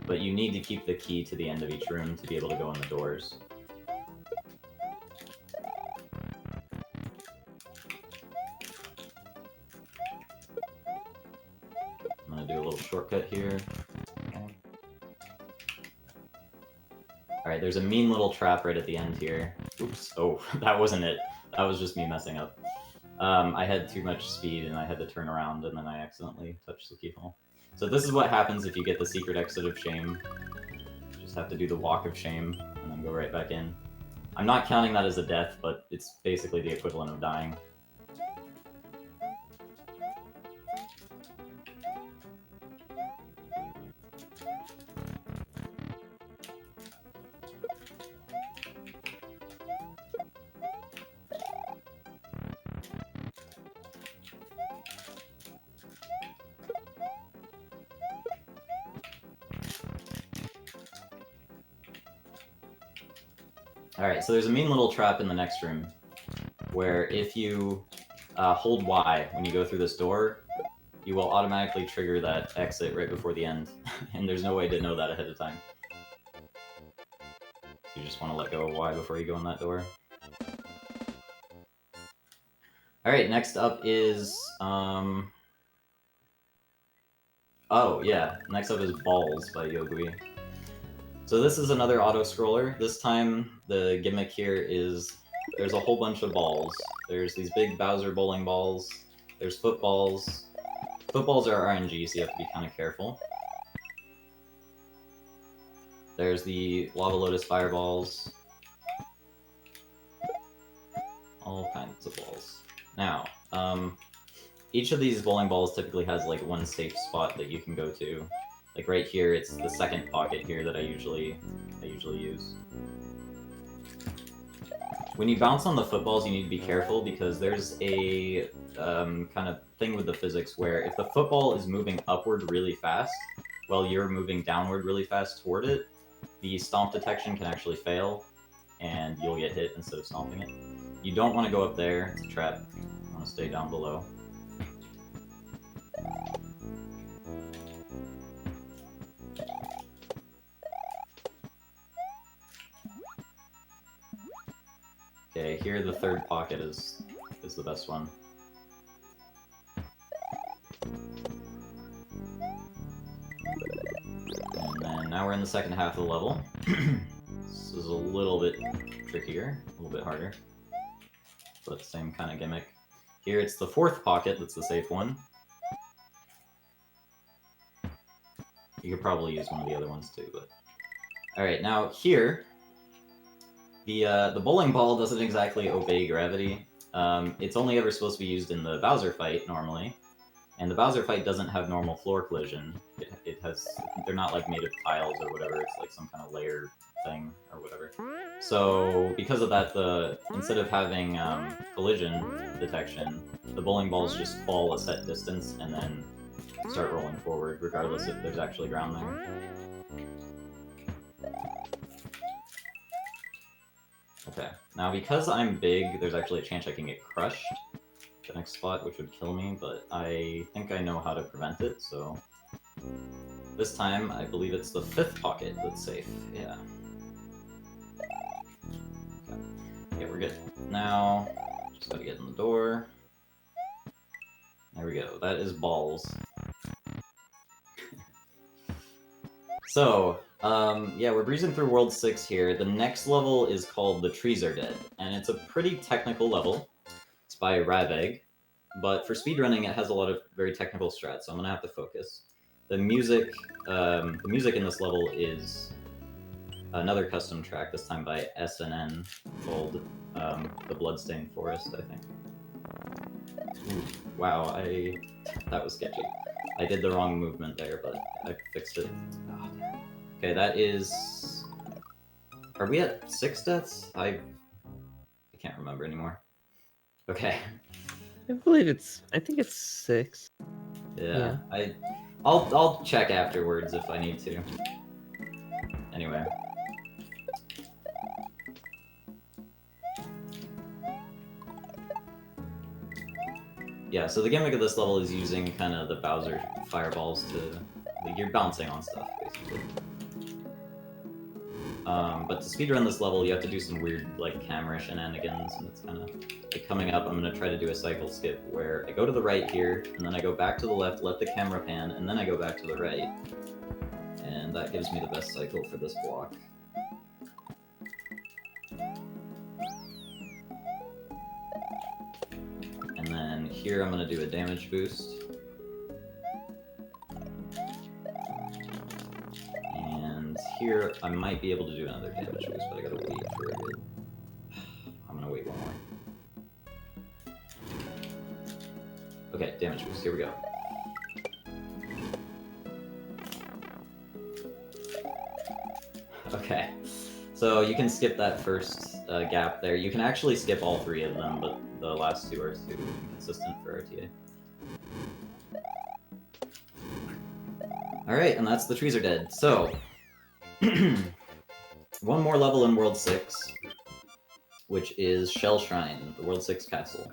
But you need to keep the key to the end of each room to be able to go in the doors. I'm gonna do a little shortcut here. Alright, there's a mean little trap right at the end here. Oops. Oh, that wasn't it. That was just me messing up. I had too much speed and I had to turn around and then I accidentally touched the keyhole. So this is what happens if you get the secret exit of shame. You just have to do the walk of shame and then go right back in. I'm not counting that as a death, but it's basically the equivalent of dying. Alright, so there's a mean little trap in the next room, where if you hold Y when you go through this door, you will automatically trigger that exit right before the end, and there's no way to know that ahead of time. So you just want to let go of Y before you go in that door. Alright, next up is, oh yeah, next up is Balls by Yogui. So this is another auto-scroller. This time, the gimmick here is there's a whole bunch of balls. There's these big Bowser bowling balls. There's footballs. Footballs are RNG, so you have to be kind of careful. There's the Lava Lotus fireballs. All kinds of balls. Now, each of these bowling balls typically has like one safe spot that you can go to. Like right here, it's the second pocket here that I usually use. When you bounce on the footballs, you need to be careful because there's a kind of thing with the physics where if the football is moving upward really fast, while you're moving downward really fast toward it, the stomp detection can actually fail, and you'll get hit instead of stomping it. You don't want to go up there, it's a trap. You want to stay down below. Okay, here the third pocket is the best one. And then now we're in the second half of the level. This is a little bit trickier, a little bit harder, but same kind of gimmick. Here it's the fourth pocket that's the safe one. You could probably use one of the other ones too, but... Alright, now here, the bowling ball doesn't exactly obey gravity. It's only ever supposed to be used in the Bowser fight, normally. And the Bowser fight doesn't have normal floor collision. It has... They're not, like, made of tiles or whatever. It's, like, some kind of layer thing or whatever. So, because of that, instead of having collision detection, the bowling balls just fall a set distance and then start rolling forward, regardless if there's actually ground there. Okay, now because I'm big, there's actually a chance I can get crushed the next spot, which would kill me, but I think I know how to prevent it, so... This time, I believe it's the fifth pocket that's safe, yeah. Okay, yeah, we're good. Now, just gotta get in the door. There we go, that is balls. So, yeah, we're breezing through World 6 here. The next level is called The Trees Are Dead, and it's a pretty technical level. It's by Raveg, but for speedrunning it has a lot of very technical strats, so I'm gonna have to focus. The music in this level is another custom track, this time by SNN, called The Bloodstained Forest, I think. Ooh, wow, that was sketchy. I did the wrong movement there, but I fixed it. Oh, damn. Okay, that is... Are we at 6 deaths? I can't remember anymore. Okay.
I believe I think it's 6.
Yeah. I'll check afterwards if I need to. Anyway. Yeah, so the gimmick of this level is using kind of the Bowser fireballs to... Like, you're bouncing on stuff, basically. But to speedrun this level, you have to do some weird, like, camera shenanigans, and it's kind of... Like, coming up, I'm going to try to do a cycle skip, where I go to the right here, and then I go back to the left, let the camera pan, and then I go back to the right. And that gives me the best cycle for this block. And then here I'm going to do a damage boost. And here I might be able to do another damage boost, but I gotta wait for it. I'm gonna wait one more. Okay, damage boost, here we go. Okay, so you can skip that first gap there. You can actually skip all 3 of them, but the last 2 are too inconsistent for RTA. Alright, and that's The Trees Are Dead. So, one more level in World 6, which is Shell Shrine, the World 6 castle.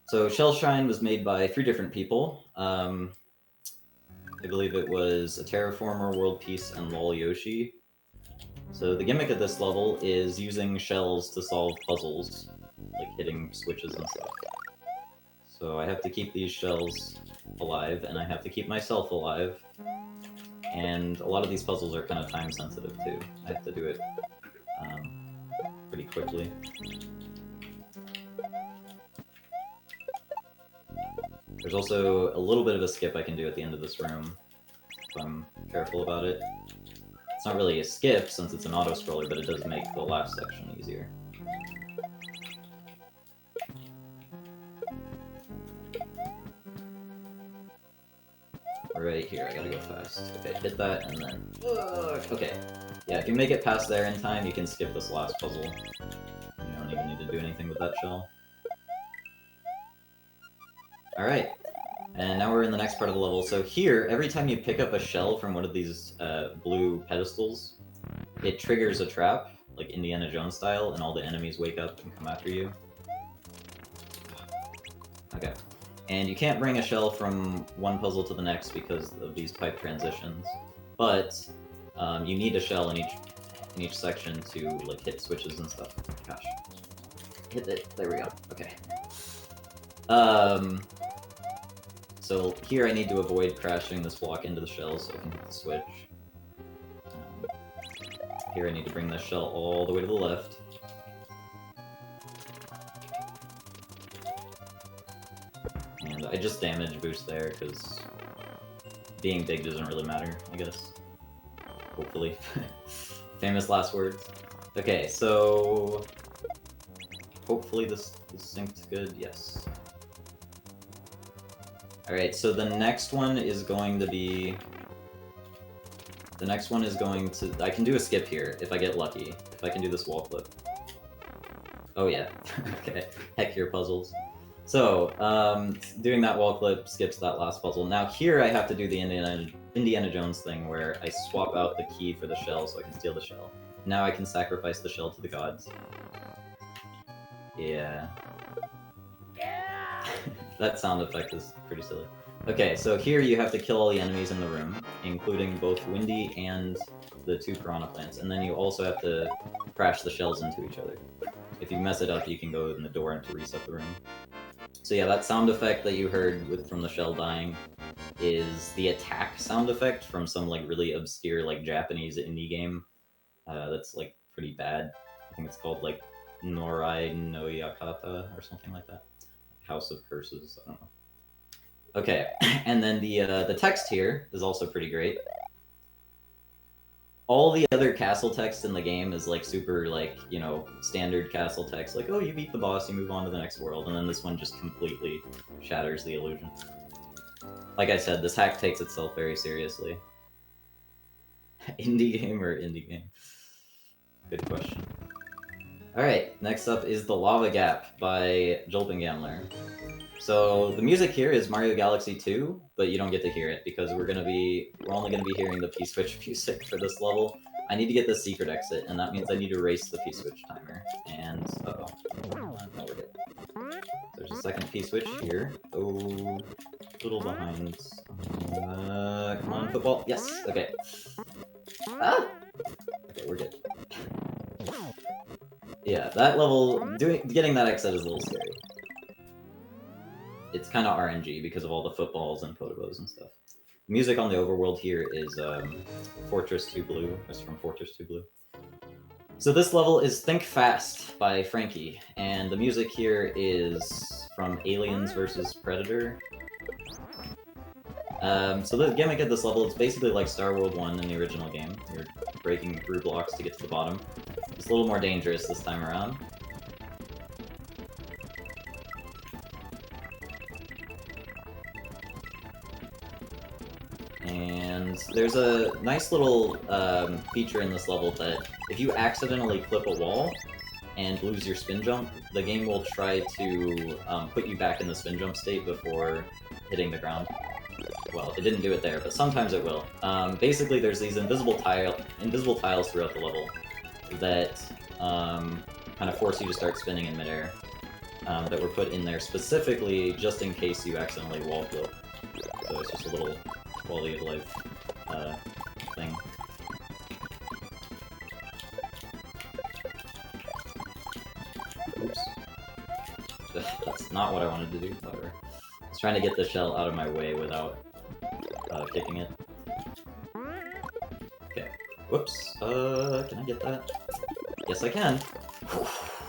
So Shell Shrine was made by 3 different people. I believe it was a Terraformer, World Peace, and Lol Yoshi. So the gimmick of this level is using shells to solve puzzles, like hitting switches and stuff. So I have to keep these shells alive, and I have to keep myself alive. and a lot of these puzzles are kind of time sensitive too. I have to do it pretty quickly. There's also a little bit of a skip I can do at the end of this room, if I'm careful about it. It's not really a skip since it's an auto-scroller, but it does make the last section easier. Right here, I gotta go fast. Okay, hit that, and then... okay. Yeah, if you make it past there in time, you can skip this last puzzle. You don't even need to do anything with that shell. Alright, and now we're in the next part of the level. So here, every time you pick up a shell from one of these blue pedestals, it triggers a trap, like Indiana Jones style, and all the enemies wake up and come after you. Okay. And you can't bring a shell from one puzzle to the next because of these pipe transitions, but you need a shell in each section to like hit switches and stuff. Gosh, hit it. There we go. Okay. So here I need to avoid crashing this block into the shell so I can hit the switch. Here I need to bring this shell all the way to the left. And I just damage boost there, because being big doesn't really matter, I guess. Hopefully. Famous last words. Okay, so... hopefully this synced good, yes. Alright, so the next one is going to be... the next one is going to... I can do a skip here, if I get lucky. If I can do this wall clip. Oh yeah. Okay. Heck your puzzles. So, doing that wall clip skips that last puzzle. Now here I have to do the Indiana Jones thing where I swap out the key for the shell so I can steal the shell. Now I can sacrifice the shell to the gods. Yeah. That sound effect is pretty silly. Okay, so here you have to kill all the enemies in the room, including both Windy and the two piranha plants, and then you also have to crash the shells into each other. If you mess it up, you can go in the door to reset the room. So yeah, that sound effect that you heard from the shell dying is the attack sound effect from some like really obscure like Japanese indie game that's like pretty bad. I think it's called like Norai no Yakata or something like that. House of Curses, I don't know. Okay, and then the text here is also pretty great. All the other castle text in the game is like super like, you know, standard castle text, like, oh, you beat the boss, you move on to the next world, and then this one just completely shatters the illusion. Like I said, this hack takes itself very seriously. Indie game or indie game? Good question. Alright, next up is The Lava Gap by Jolpin Gambler. So the music here is Mario Galaxy 2, but you don't get to hear it because we're only gonna be hearing the P-switch music for this level. I need to get the secret exit, and that means I need to erase the P-switch timer. And uh-oh. No, we're good. There's a second P-switch here. Oh, a little behind. Come on, football. Yes. Okay. Ah. Okay, we're good. Yeah, that level, getting that exit is a little scary. It's kind of RNG because of all the footballs and photobos and stuff. Music on the overworld here is Fortress 2 Blue. It's from Fortress 2 Blue. So this level is Think Fast by Frankie, and the music here is from Aliens vs. Predator. So the gimmick of this level is basically like Star World 1 in the original game. You're breaking through blocks to get to the bottom. It's a little more dangerous this time around. And there's a nice little feature in this level that if you accidentally clip a wall and lose your spin jump, the game will try to put you back in the spin jump state before hitting the ground. Well, it didn't do it there, but sometimes it will. Basically, there's these invisible tiles throughout the level that kind of force you to start spinning in midair. That were put in there specifically just in case you accidentally wall flip. So it's just a little quality of life thing. Oops. That's not what I wanted to do, however. I was trying to get the shell out of my way without kicking it. Whoops. Can I get that? Yes, I can.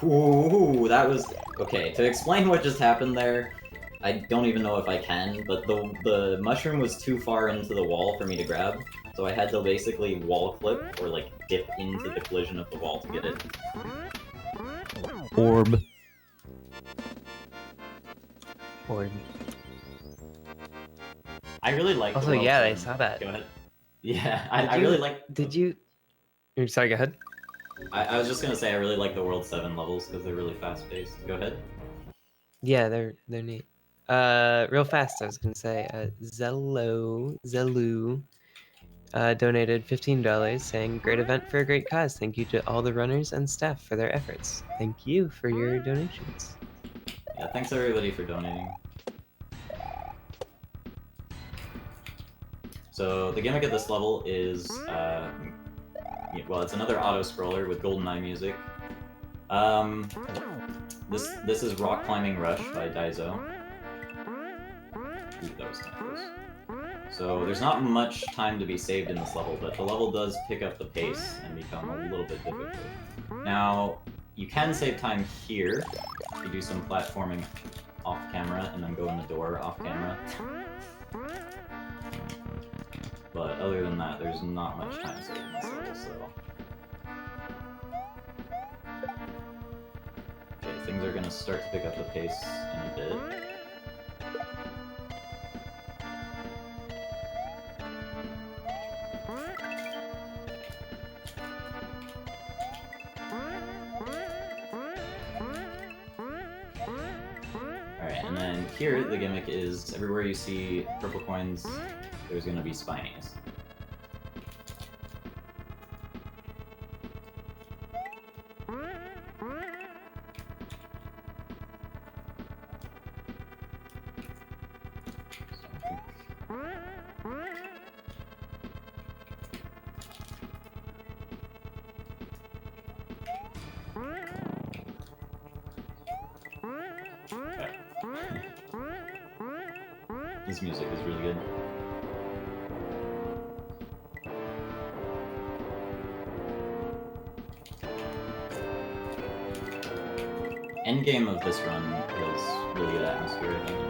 Ooh, that was... Okay, to explain what just happened there, I don't even know if I can, but the mushroom was too far into the wall for me to grab, so I had to basically wall clip, or like dip into the collision of the wall to get it.
Orb.
Or
I really like
also,
the World
yeah, I
7.
saw that.
Go ahead. Yeah, I really like...
Did you? Sorry, go ahead.
I was just gonna say I really like the World 7 levels because they're really fast-paced. Go ahead.
Yeah, they're neat. Real fast, I was gonna say, Zelu donated $15, saying, "Great event for a great cause. Thank you to all the runners and staff for their efforts. Thank you for your donations."
Yeah, thanks everybody for donating. So the gimmick of this level is, well, it's another auto-scroller with GoldenEye music. This is Rock Climbing Rush by Daizo. Ooh, that was kind of close. So there's not much time to be saved in this level, but the level does pick up the pace and become a little bit difficult. Now, you can save time here. You do some platforming off camera and then go in the door off camera. But other than that, there's not much time saved in this level, so... Okay, things are gonna start to pick up the pace in a bit. Alright, and then here, the gimmick is everywhere you see purple coins, there's gonna be spinies. This music is really good. Endgame of this run was really good atmosphere, I think.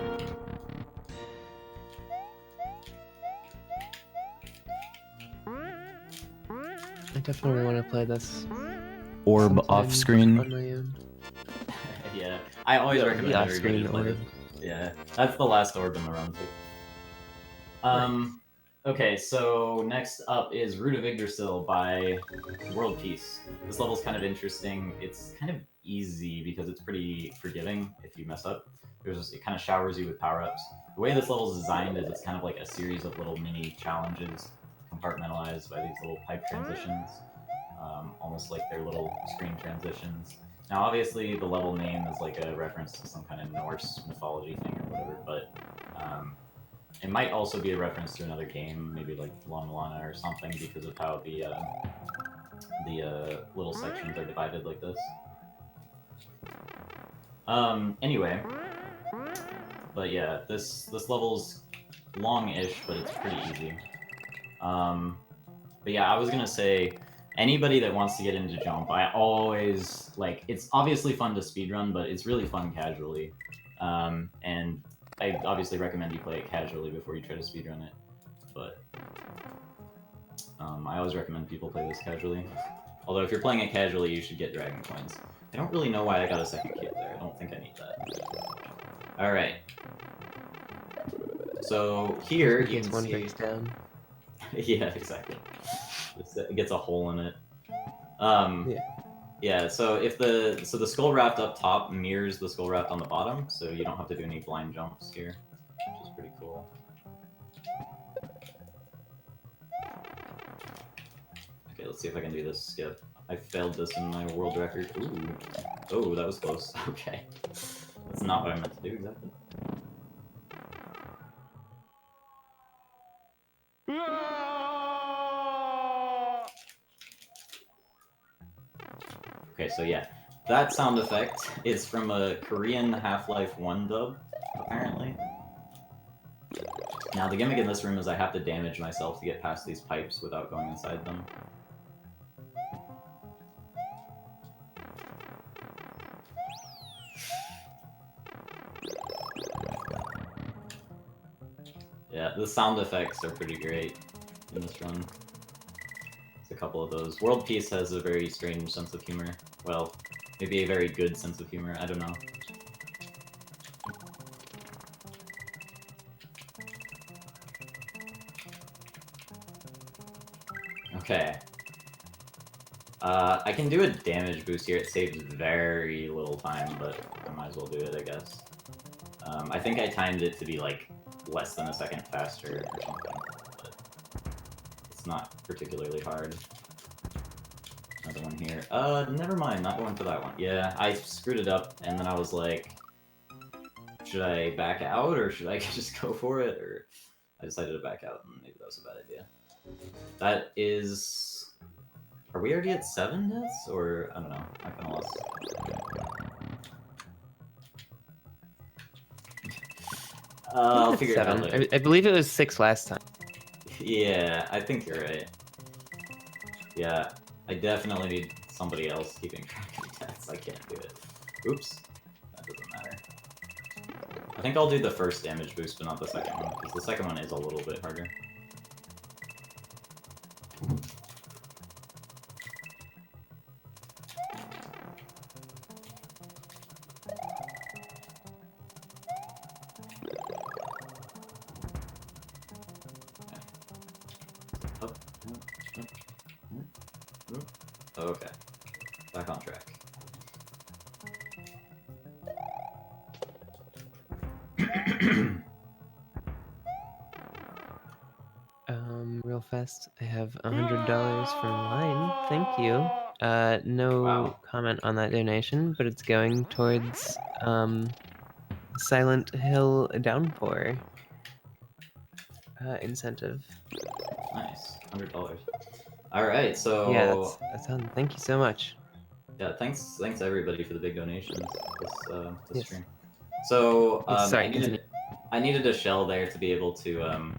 I definitely want to play this.
Orb
sometime
off screen.
on my own.
Yeah, I always recommend
the
everybody to
off-screen
play
orb.
this. Yeah, that's the last orb in the run, too. Okay, so next up is Root of Yggdrasil by World Peace. This level's kind of interesting. It's kind of easy because it's pretty forgiving if you mess up. It kind of showers you with power-ups. The way this level is designed is it's kind of like a series of little mini challenges compartmentalized by these little pipe transitions, almost like they're little screen transitions. Now, obviously, the level name is like a reference to some kind of Norse mythology thing or whatever, but it might also be a reference to another game, maybe like Lon Lana or something, because of how the little sections are divided like this. Anyway, but yeah, this level's long-ish, but it's pretty easy. But yeah, I was gonna say, anybody that wants to get into Jump, I always, like, it's obviously fun to speedrun, but it's really fun casually. And I obviously recommend you play it casually before you try to speedrun it, but I always recommend people play this casually. Although if you're playing it casually, you should get Dragon Coins. I don't really know why I got a second kit there. I don't think I need that. Alright. So here you can
one
see...
breaks down.
Yeah, exactly. It gets a hole in it.
Yeah.
Yeah, so if the skull raft up top mirrors the skull raft on the bottom, so you don't have to do any blind jumps here, which is pretty cool. Okay, let's see if I can do this skip. I failed this in my world record. Ooh. Oh, that was close. Okay. That's not what I meant to do exactly. Okay, so yeah. That sound effect is from a Korean Half-Life 1 dub, apparently. Now, the gimmick in this room is I have to damage myself to get past these pipes without going inside them. the sound effects are pretty great in this run. There's a couple of those. World Peace has a very strange sense of humor. Well, maybe a very good sense of humor, I don't know. Okay. I can do a damage boost here. It saves very little time, but I might as well do it, I guess. I think I timed it to be, like, less than a second faster or something, but it's not particularly hard. Another one here. Never mind, not going for that one. Yeah, I screwed it up, and then I was like, should I back out, or should I just go for it, or... I decided to back out, and maybe that was a bad idea. That is... Are we already at 7 deaths? Or, I don't know, I kinda lost. I'll figure it out later.
I believe it was 6 last time.
Yeah, I think you're right. Yeah, I definitely need somebody else keeping track of deaths. I can't do it. Oops. That doesn't matter. I think I'll do the first damage boost, but not the second one, because the second one is a little bit harder. Okay. Back on track.
Real fast, I have $100 from Line. Thank you. No
Wow.
comment on that donation, but it's going towards Silent Hill Downpour incentive.
Nice. $100. Alright, so...
Yeah, that's on. Thank you so much.
Yeah, thanks everybody for the big donations this
Yes.
stream. So,
Yes, sorry,
I needed a shell there to be able to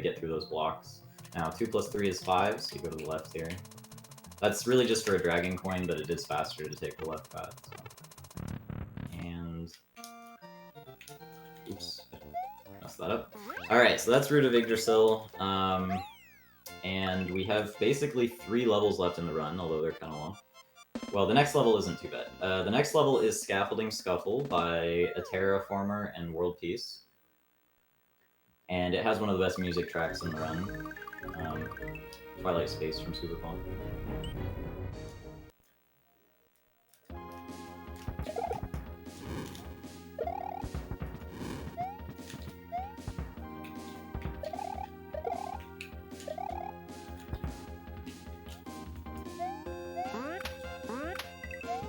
get through those blocks. Now, 2 plus 3 is 5, so you go to the left here. That's really just for a dragon coin, but it is faster to take the left path. So. And... Oops. Messed that up. Alright, so that's Root of Yggdrasil. And we have basically 3 levels left in the run, although they're kind of long. Well, the next level isn't too bad. The next level is Scaffolding Scuffle by a Terraformer and World Peace. And it has one of the best music tracks in the run. Twilight Space from Superfall.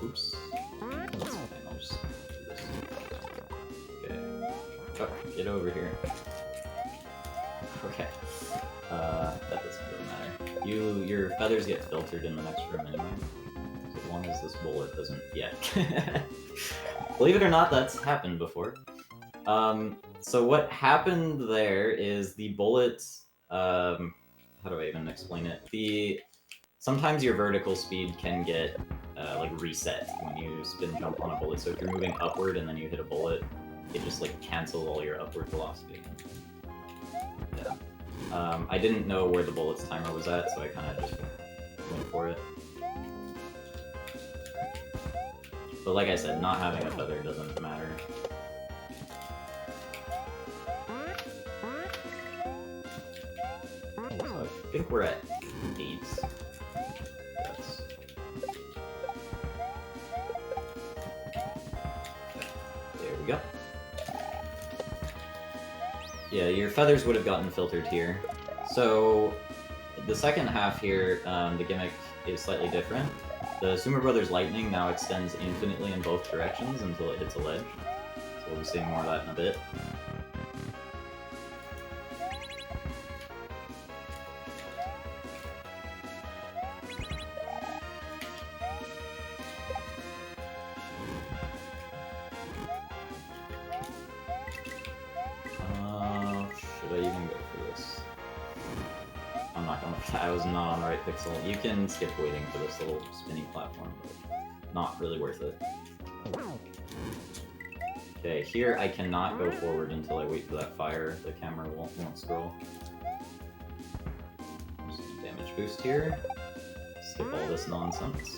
Oops. That's fine, I'll just do this. Okay. Oh, get over here. Okay. That doesn't really matter. Your feathers get filtered in the next room anyway. So as long as this bullet doesn't yet. Believe it or not, that's happened before. So what happened there is the bullet, how do I even explain it? Sometimes your vertical speed can get, like, reset when you spin jump on a bullet. So if you're moving upward and then you hit a bullet, it just, like, cancels all your upward velocity. Yeah. I didn't know where the bullet's timer was at, so I kind of just went for it. But like I said, not having a feather doesn't matter. So I think we're at 8. Yes. There we go. Yeah, your feathers would have gotten filtered here. So, the second half here, the gimmick is slightly different. The Sumer Brothers Lightning now extends infinitely in both directions until it hits a ledge. So we'll be seeing more of that in a bit. Should I even go for this? I'm not going for that. I was not on the right pixel. You can skip waiting for this little spinny platform, but not really worth it. Okay, here I cannot go forward until I wait for that fire. The camera won't scroll. Just damage boost here. Skip all this nonsense.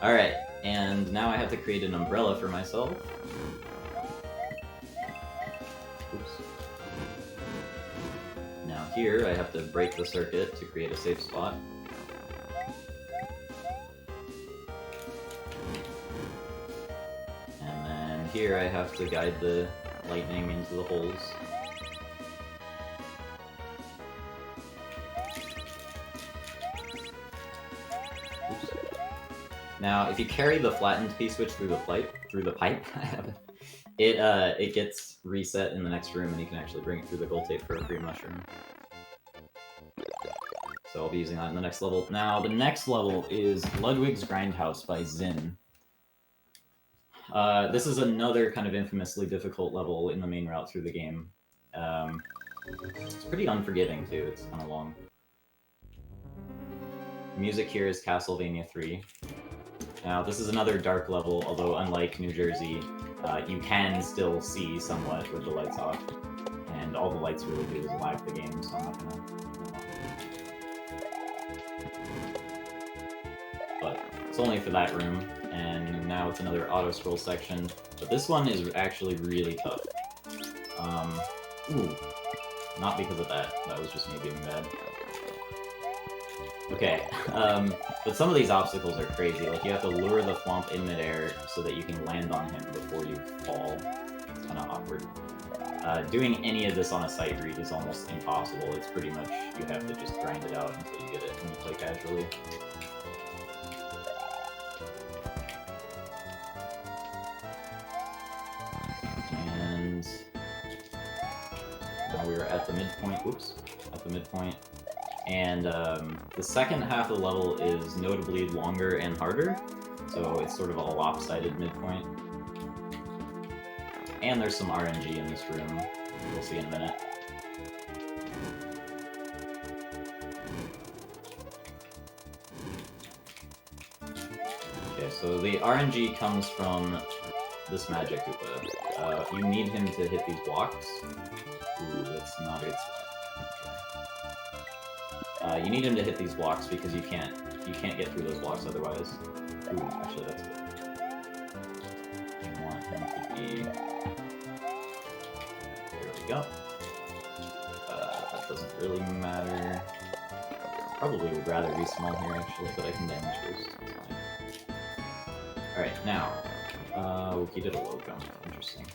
Alright, and now I have to create an umbrella for myself. Oops. Now here I have to break the circuit to create a safe spot. And then here I have to guide the lightning into the holes. Oops. Now, if you carry the flattened P-switch through the pipe, it gets reset in the next room, and you can actually bring it through the gold tape for a free mushroom. So I'll be using that in the next level. Now, the next level is Ludwig's Grindhouse by Zinn. This is another kind of infamously difficult level in the main route through the game. It's pretty unforgiving, too. It's kind of long. Music here is Castlevania 3. Now, this is another dark level, although unlike New Jersey, you can still see somewhat with the lights off. And all the lights really do is lag the game, so I'm not gonna... But it's only for that room, and now it's another auto-scroll section. But this one is actually really tough. Ooh. Not because of that. That was just me being bad. Okay, but some of these obstacles are crazy. Like, you have to lure the Thwomp in midair so that you can land on him before you fall. It's kind of awkward. Doing any of this on a sight read is almost impossible. It's pretty much, you have to just grind it out until you get it when you play casually. And now we're at the midpoint. Oops, at the midpoint. And the second half of the level is notably longer and harder, so it's sort of a lopsided midpoint. And there's some RNG in this room, we'll see in a minute. Okay, so the RNG comes from this Magic Koopa. You need him to hit these blocks. Ooh, that's not a good spot. You need him to hit these blocks because you can't get through those blocks otherwise. Ooh, actually that's good. You want him to be... There we go. That doesn't really matter. Probably would rather be small here actually, but I can damage boost. It's fine. Alright, now. He did a low jump. Interesting.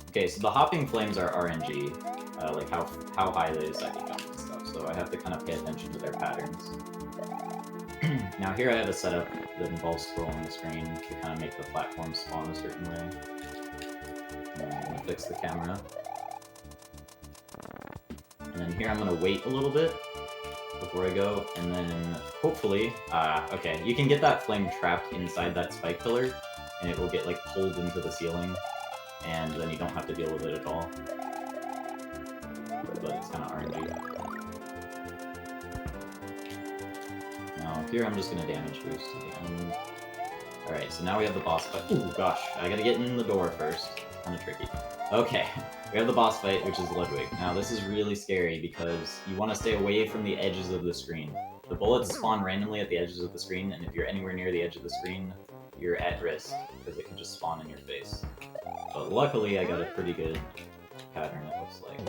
Okay, so the hopping flames are RNG. Like how high they decide to jump and stuff, so I have to kind of pay attention to their patterns. Now here I have a setup that involves scrolling the screen to kind of make the platform spawn a certain way. And I'm going to fix the camera. And then here I'm going to wait a little bit before I go, and then hopefully... okay, you can get that flame trapped inside that spike pillar, and it will get like pulled into the ceiling, and then you don't have to deal with it at all. But it's kind of RNG. Now here I'm just going to damage boost to the end. Alright, so now we have the boss fight. Ooh, gosh, I gotta get in the door first. Kind of tricky. Okay, we have the boss fight, which is Ludwig. Now this is really scary because you want to stay away from the edges of the screen. The bullets spawn randomly at the edges of the screen, and if you're anywhere near the edge of the screen, you're at risk, because it can just spawn in your face. But luckily I got a pretty good pattern, it looks like.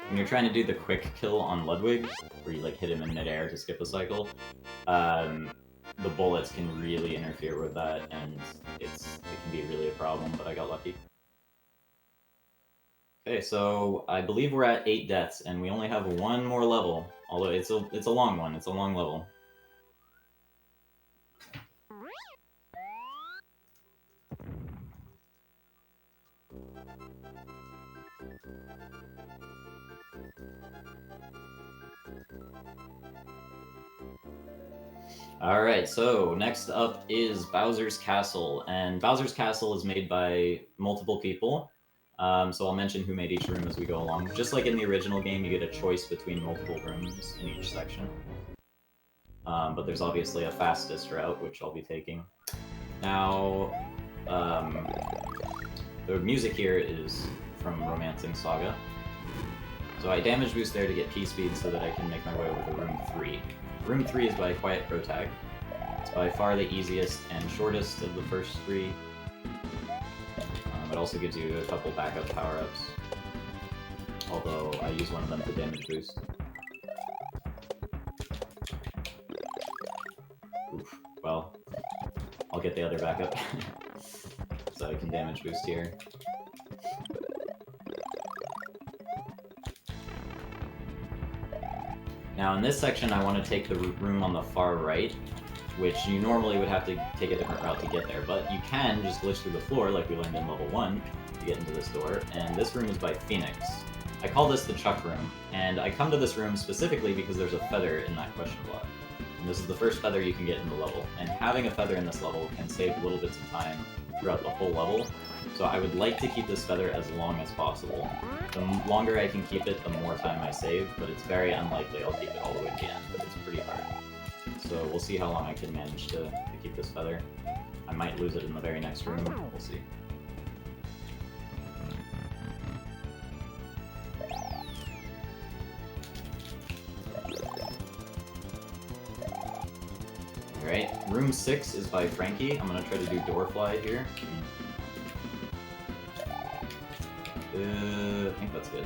When you're trying to do the quick kill on Ludwig, where you like hit him in midair to skip a cycle, the bullets can really interfere with that, and it can be really a problem, but I got lucky. Okay, so I believe we're at 8 deaths, and we only have one more level, although it's a long one, it's a long level. Alright, so next up is Bowser's Castle, and Bowser's Castle is made by multiple people, so I'll mention who made each room as we go along. Just like in the original game, you get a choice between multiple rooms in each section. But there's obviously a fastest route, which I'll be taking. Now, the music here is from Romancing Saga. So I damage boost there to get P-speed so that I can make my way over to room 3. Room 3 is by Quiet Protag. It's by far the easiest and shortest of the first 3. It also gives you a couple backup power-ups. Although I use one of them to damage boost. Oof. Well, I'll get the other backup. So I can damage boost here. Now in this section I want to take the room on the far right, which you normally would have to take a different route to get there, but you can just glitch through the floor like we learned in level 1 to get into this door, and this room is by Phoenix. I call this the Chuck room, and I come to this room specifically because there's a feather in that question block. And this is the first feather you can get in the level, and having a feather in this level can save little bits of time throughout the whole level, so I would like to keep this feather as long as possible. The longer I can keep it, the more time I save, but it's very unlikely I'll keep it all the way to the end, but it's pretty hard. So we'll see how long I can manage to keep this feather. I might lose it in the very next room, we'll see. Alright, room 6 is by Frankie. I'm gonna try to do door fly here. I think that's good.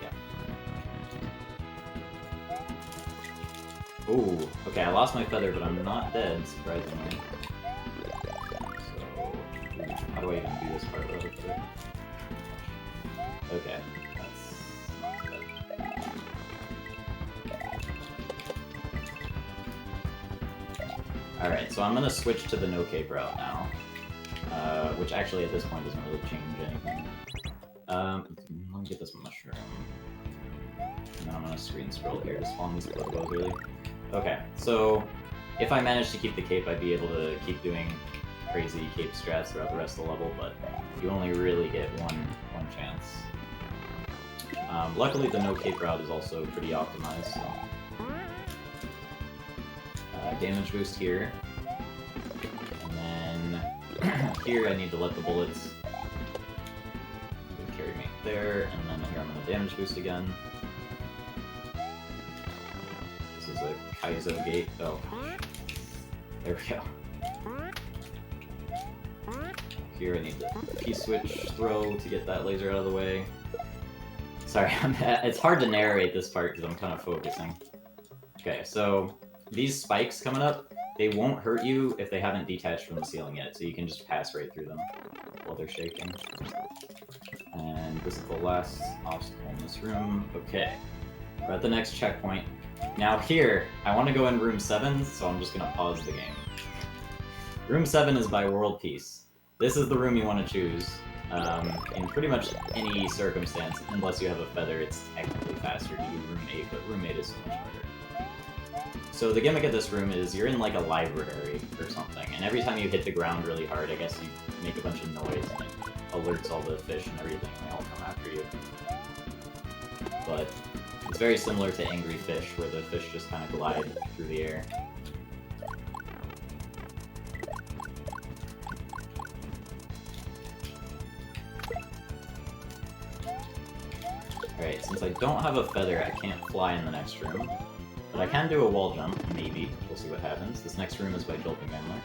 Yeah. Ooh, okay, I lost my feather, but I'm not dead, surprisingly. So, how do I even do this part really quick? Okay, that's not bad. Alright, so I'm gonna switch to the no cape route now. Which actually at this point doesn't really change anything. Let me get this mushroom. And then I'm gonna screen scroll here to spawn these Pokebos really. Okay, so if I manage to keep the cape, I'd be able to keep doing crazy cape strats throughout the rest of the level, but you only really get one chance. Luckily the no cape route is also pretty optimized, so... damage boost here. And then here I need to let the bullets carry me there, and then here I'm gonna damage boost again. This is a Kaizo gate. Oh, there we go. Here I need the P-switch throw to get that laser out of the way. Sorry, it's hard to narrate this part because I'm kind of focusing. Okay, so these spikes coming up, they won't hurt you if they haven't detached from the ceiling yet, so you can just pass right through them while they're shaking. And this is the last obstacle in this room. Okay, we're at the next checkpoint. Now here, I want to go in room 7, so I'm just going to pause the game. Room 7 is by World Peace. This is the room you want to choose. In pretty much any circumstance, unless you have a feather, it's technically faster to do room 8, but room 8 is so much harder. So the gimmick of this room is you're in like a library or something, and every time you hit the ground really hard, I guess you make a bunch of noise and it alerts all the fish and everything, and they all come after you. But it's very similar to Angry Fish, where the fish just kind of glide through the air. Alright, since I don't have a feather, I can't fly in the next room. But I can do a wall jump, maybe. We'll see what happens. This next room is by Jolting Vandler.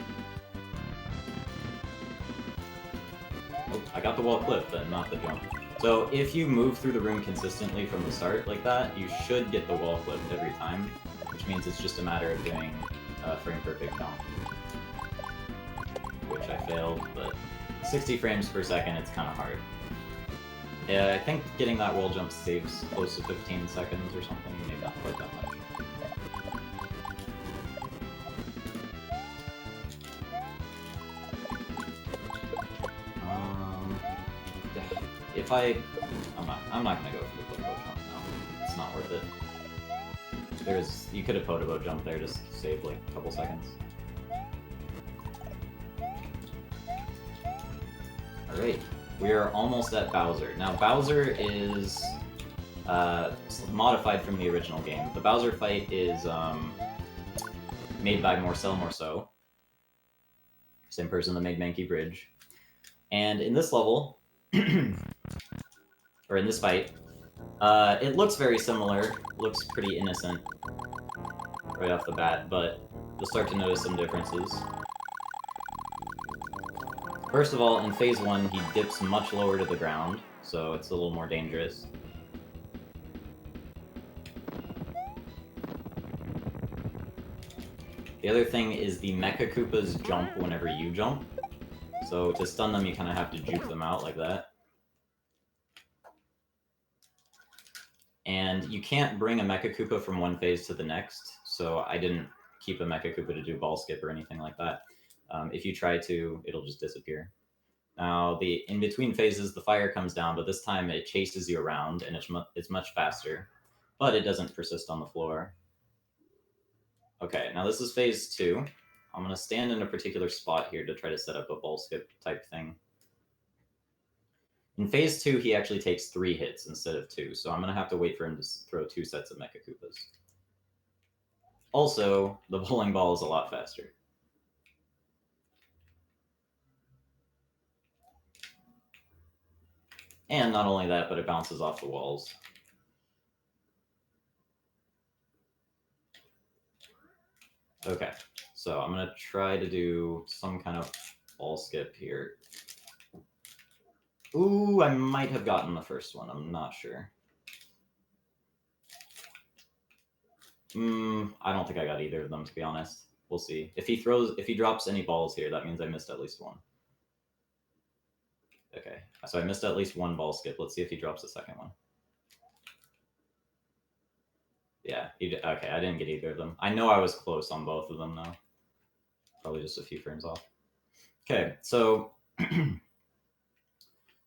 Oh, I got the wall clip, but not the jump. So if you move through the room consistently from the start like that, you should get the wall clip every time, which means it's just a matter of doing a frame-perfect jump. Which I failed, but 60 frames per second, it's kind of hard. Yeah, I think getting that wall jump saves close to 15 seconds or something, maybe not quite that much. If I'm not gonna go for the Potobo jump now. It's not worth it. You could have Potobo jumped there, just save like a couple seconds. Alright, we are almost at Bowser. Now Bowser is modified from the original game. The Bowser fight is made by Morcel Morceau. same person that made Mankey Bridge. And in this level, or in this fight, it looks very similar, looks pretty innocent right off the bat, but you'll start to notice some differences. First of all, in Phase 1, he dips much lower to the ground, so it's a little more dangerous. The other thing is the Mecha Koopas jump whenever you jump. So to stun them, you kind of have to juke them out like that. And you can't bring a Mecha Koopa from one phase to the next, so I didn't keep a Mecha Koopa to do ball skip or anything like that. If you try to, it'll just disappear. Now, in between phases, the fire comes down, but this time it chases you around, and it's much faster. But it doesn't persist on the floor. Okay, now this is phase 2. I'm going to stand in a particular spot here to try to set up a ball skip type thing. In phase 2, he actually takes 3 hits instead of 2, so I'm going to have to wait for him to throw 2 sets of Mecha Koopas. Also, the bowling ball is a lot faster. And not only that, but it bounces off the walls. Okay, so I'm going to try to do some kind of ball skip here. Ooh, I might have gotten the first one. I'm not sure. I don't think I got either of them, to be honest. We'll see. If he drops any balls here, that means I missed at least one. Okay, so I missed at least one ball skip. Let's see if he drops the second one. Yeah, okay, I didn't get either of them. I know I was close on both of them, though. Probably just a few frames off. Okay, so...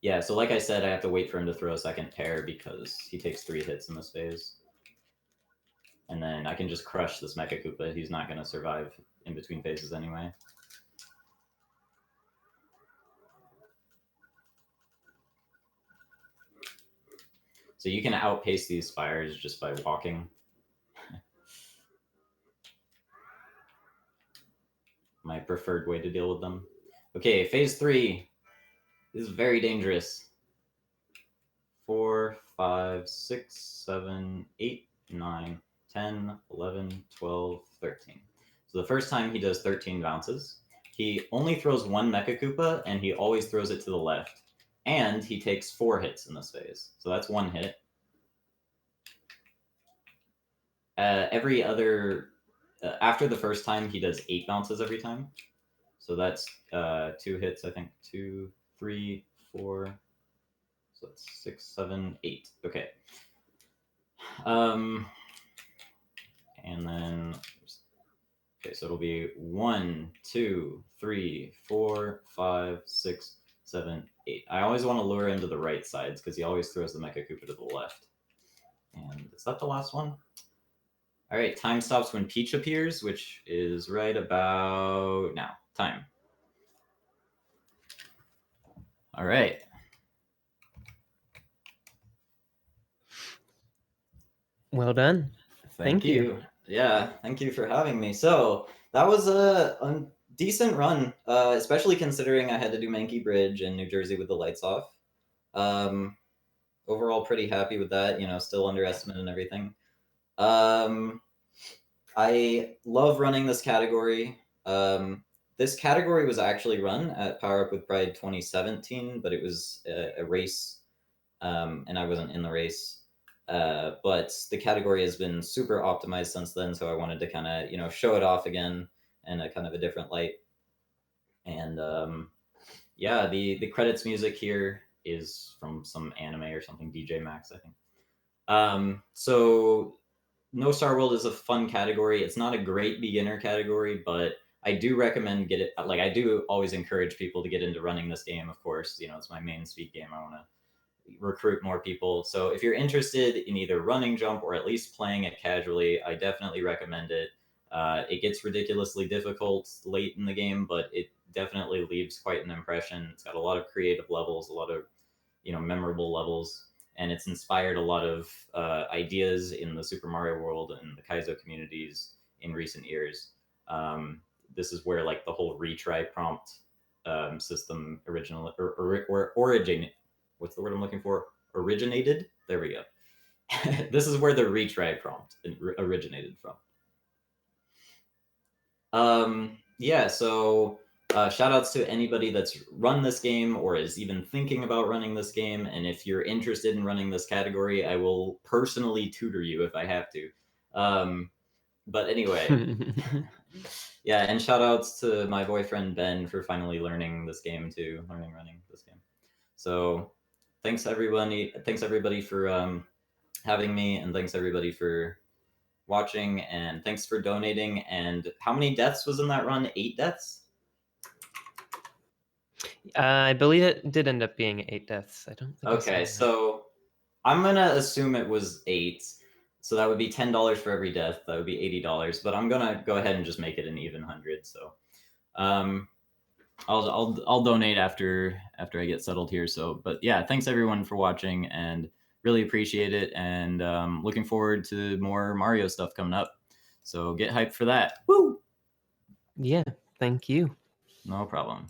yeah, so like I said, I have to wait for him to throw a second pair because he takes 3 hits in this phase. And then I can just crush this Mecha Koopa. He's not going to survive in between phases anyway. So you can outpace these fires just by walking. My preferred way to deal with them. Okay, phase 3. This is very dangerous. 4, 5, 6, 7, 8, 9, 10, 11, 12, 13. So the first time he does 13 bounces. He only throws 1 Mecha Koopa, and he always throws it to the left. And he takes 4 hits in this phase. So that's 1 hit. Every other... after the first time, he does 8 bounces every time. So that's 2 hits, I think. 2, 3, 4... So that's 6, 7, 8. Okay. And then... okay, so it'll be 1, 2, 3, 4, 5, 6, 7, 8. I always want to lure him to the right sides because he always throws the Mecha Koopa to the left. And is that the last one? All right, time stops when Peach appears, which is right about now. Time. All right.
Well done. Thank you.
Yeah, thank you for having me. So that was a decent run, especially considering I had to do Mankey Bridge in New Jersey with the lights off. Overall, pretty happy with that. You know, still underestimate and everything. I love running this category. This category was actually run at Power Up with Pride 2017, but it was a race, and I wasn't in the race. But the category has been super optimized since then, so I wanted to kind of, you know, show it off again in a kind of a different light. And yeah, the credits music here is from some anime or something, DJ Max, I think. So No Star World is a fun category. It's not a great beginner category, but I do recommend I do always encourage people to get into running this game, of course. You know, it's my main speed game. I want to recruit more people. So if you're interested in either running Jump or at least playing it casually, I definitely recommend it. It gets ridiculously difficult late in the game, but it definitely leaves quite an impression. It's got a lot of creative levels, a lot of, you know, memorable levels, and it's inspired a lot of ideas in the Super Mario world and the Kaizo communities in recent years. this is where like the whole retry prompt system or origin. What's the word I'm looking for? Originated. There we go. This is where the retry prompt originated from. Yeah, so shout outs to anybody that's run this game or is even thinking about running this game. And if you're interested in running this category, I will personally tutor you if I have to. But anyway, yeah, and shout outs to my boyfriend Ben for finally learning this game too, running this game. So thanks everybody for having me, and thanks everybody for watching, and thanks for donating. And how many deaths was in that run? 8 deaths?
I believe it did end up being 8 deaths. I don't think.
Okay, so I'm gonna assume it was 8. So that would be $10 for every death. That would be $80. But I'm gonna go ahead and just make it an even 100. So, I'll donate after I get settled here. So, but yeah, thanks everyone for watching, and really appreciate it. And looking forward to more Mario stuff coming up. So get hyped for that. Woo!
Yeah, thank you.
No problem.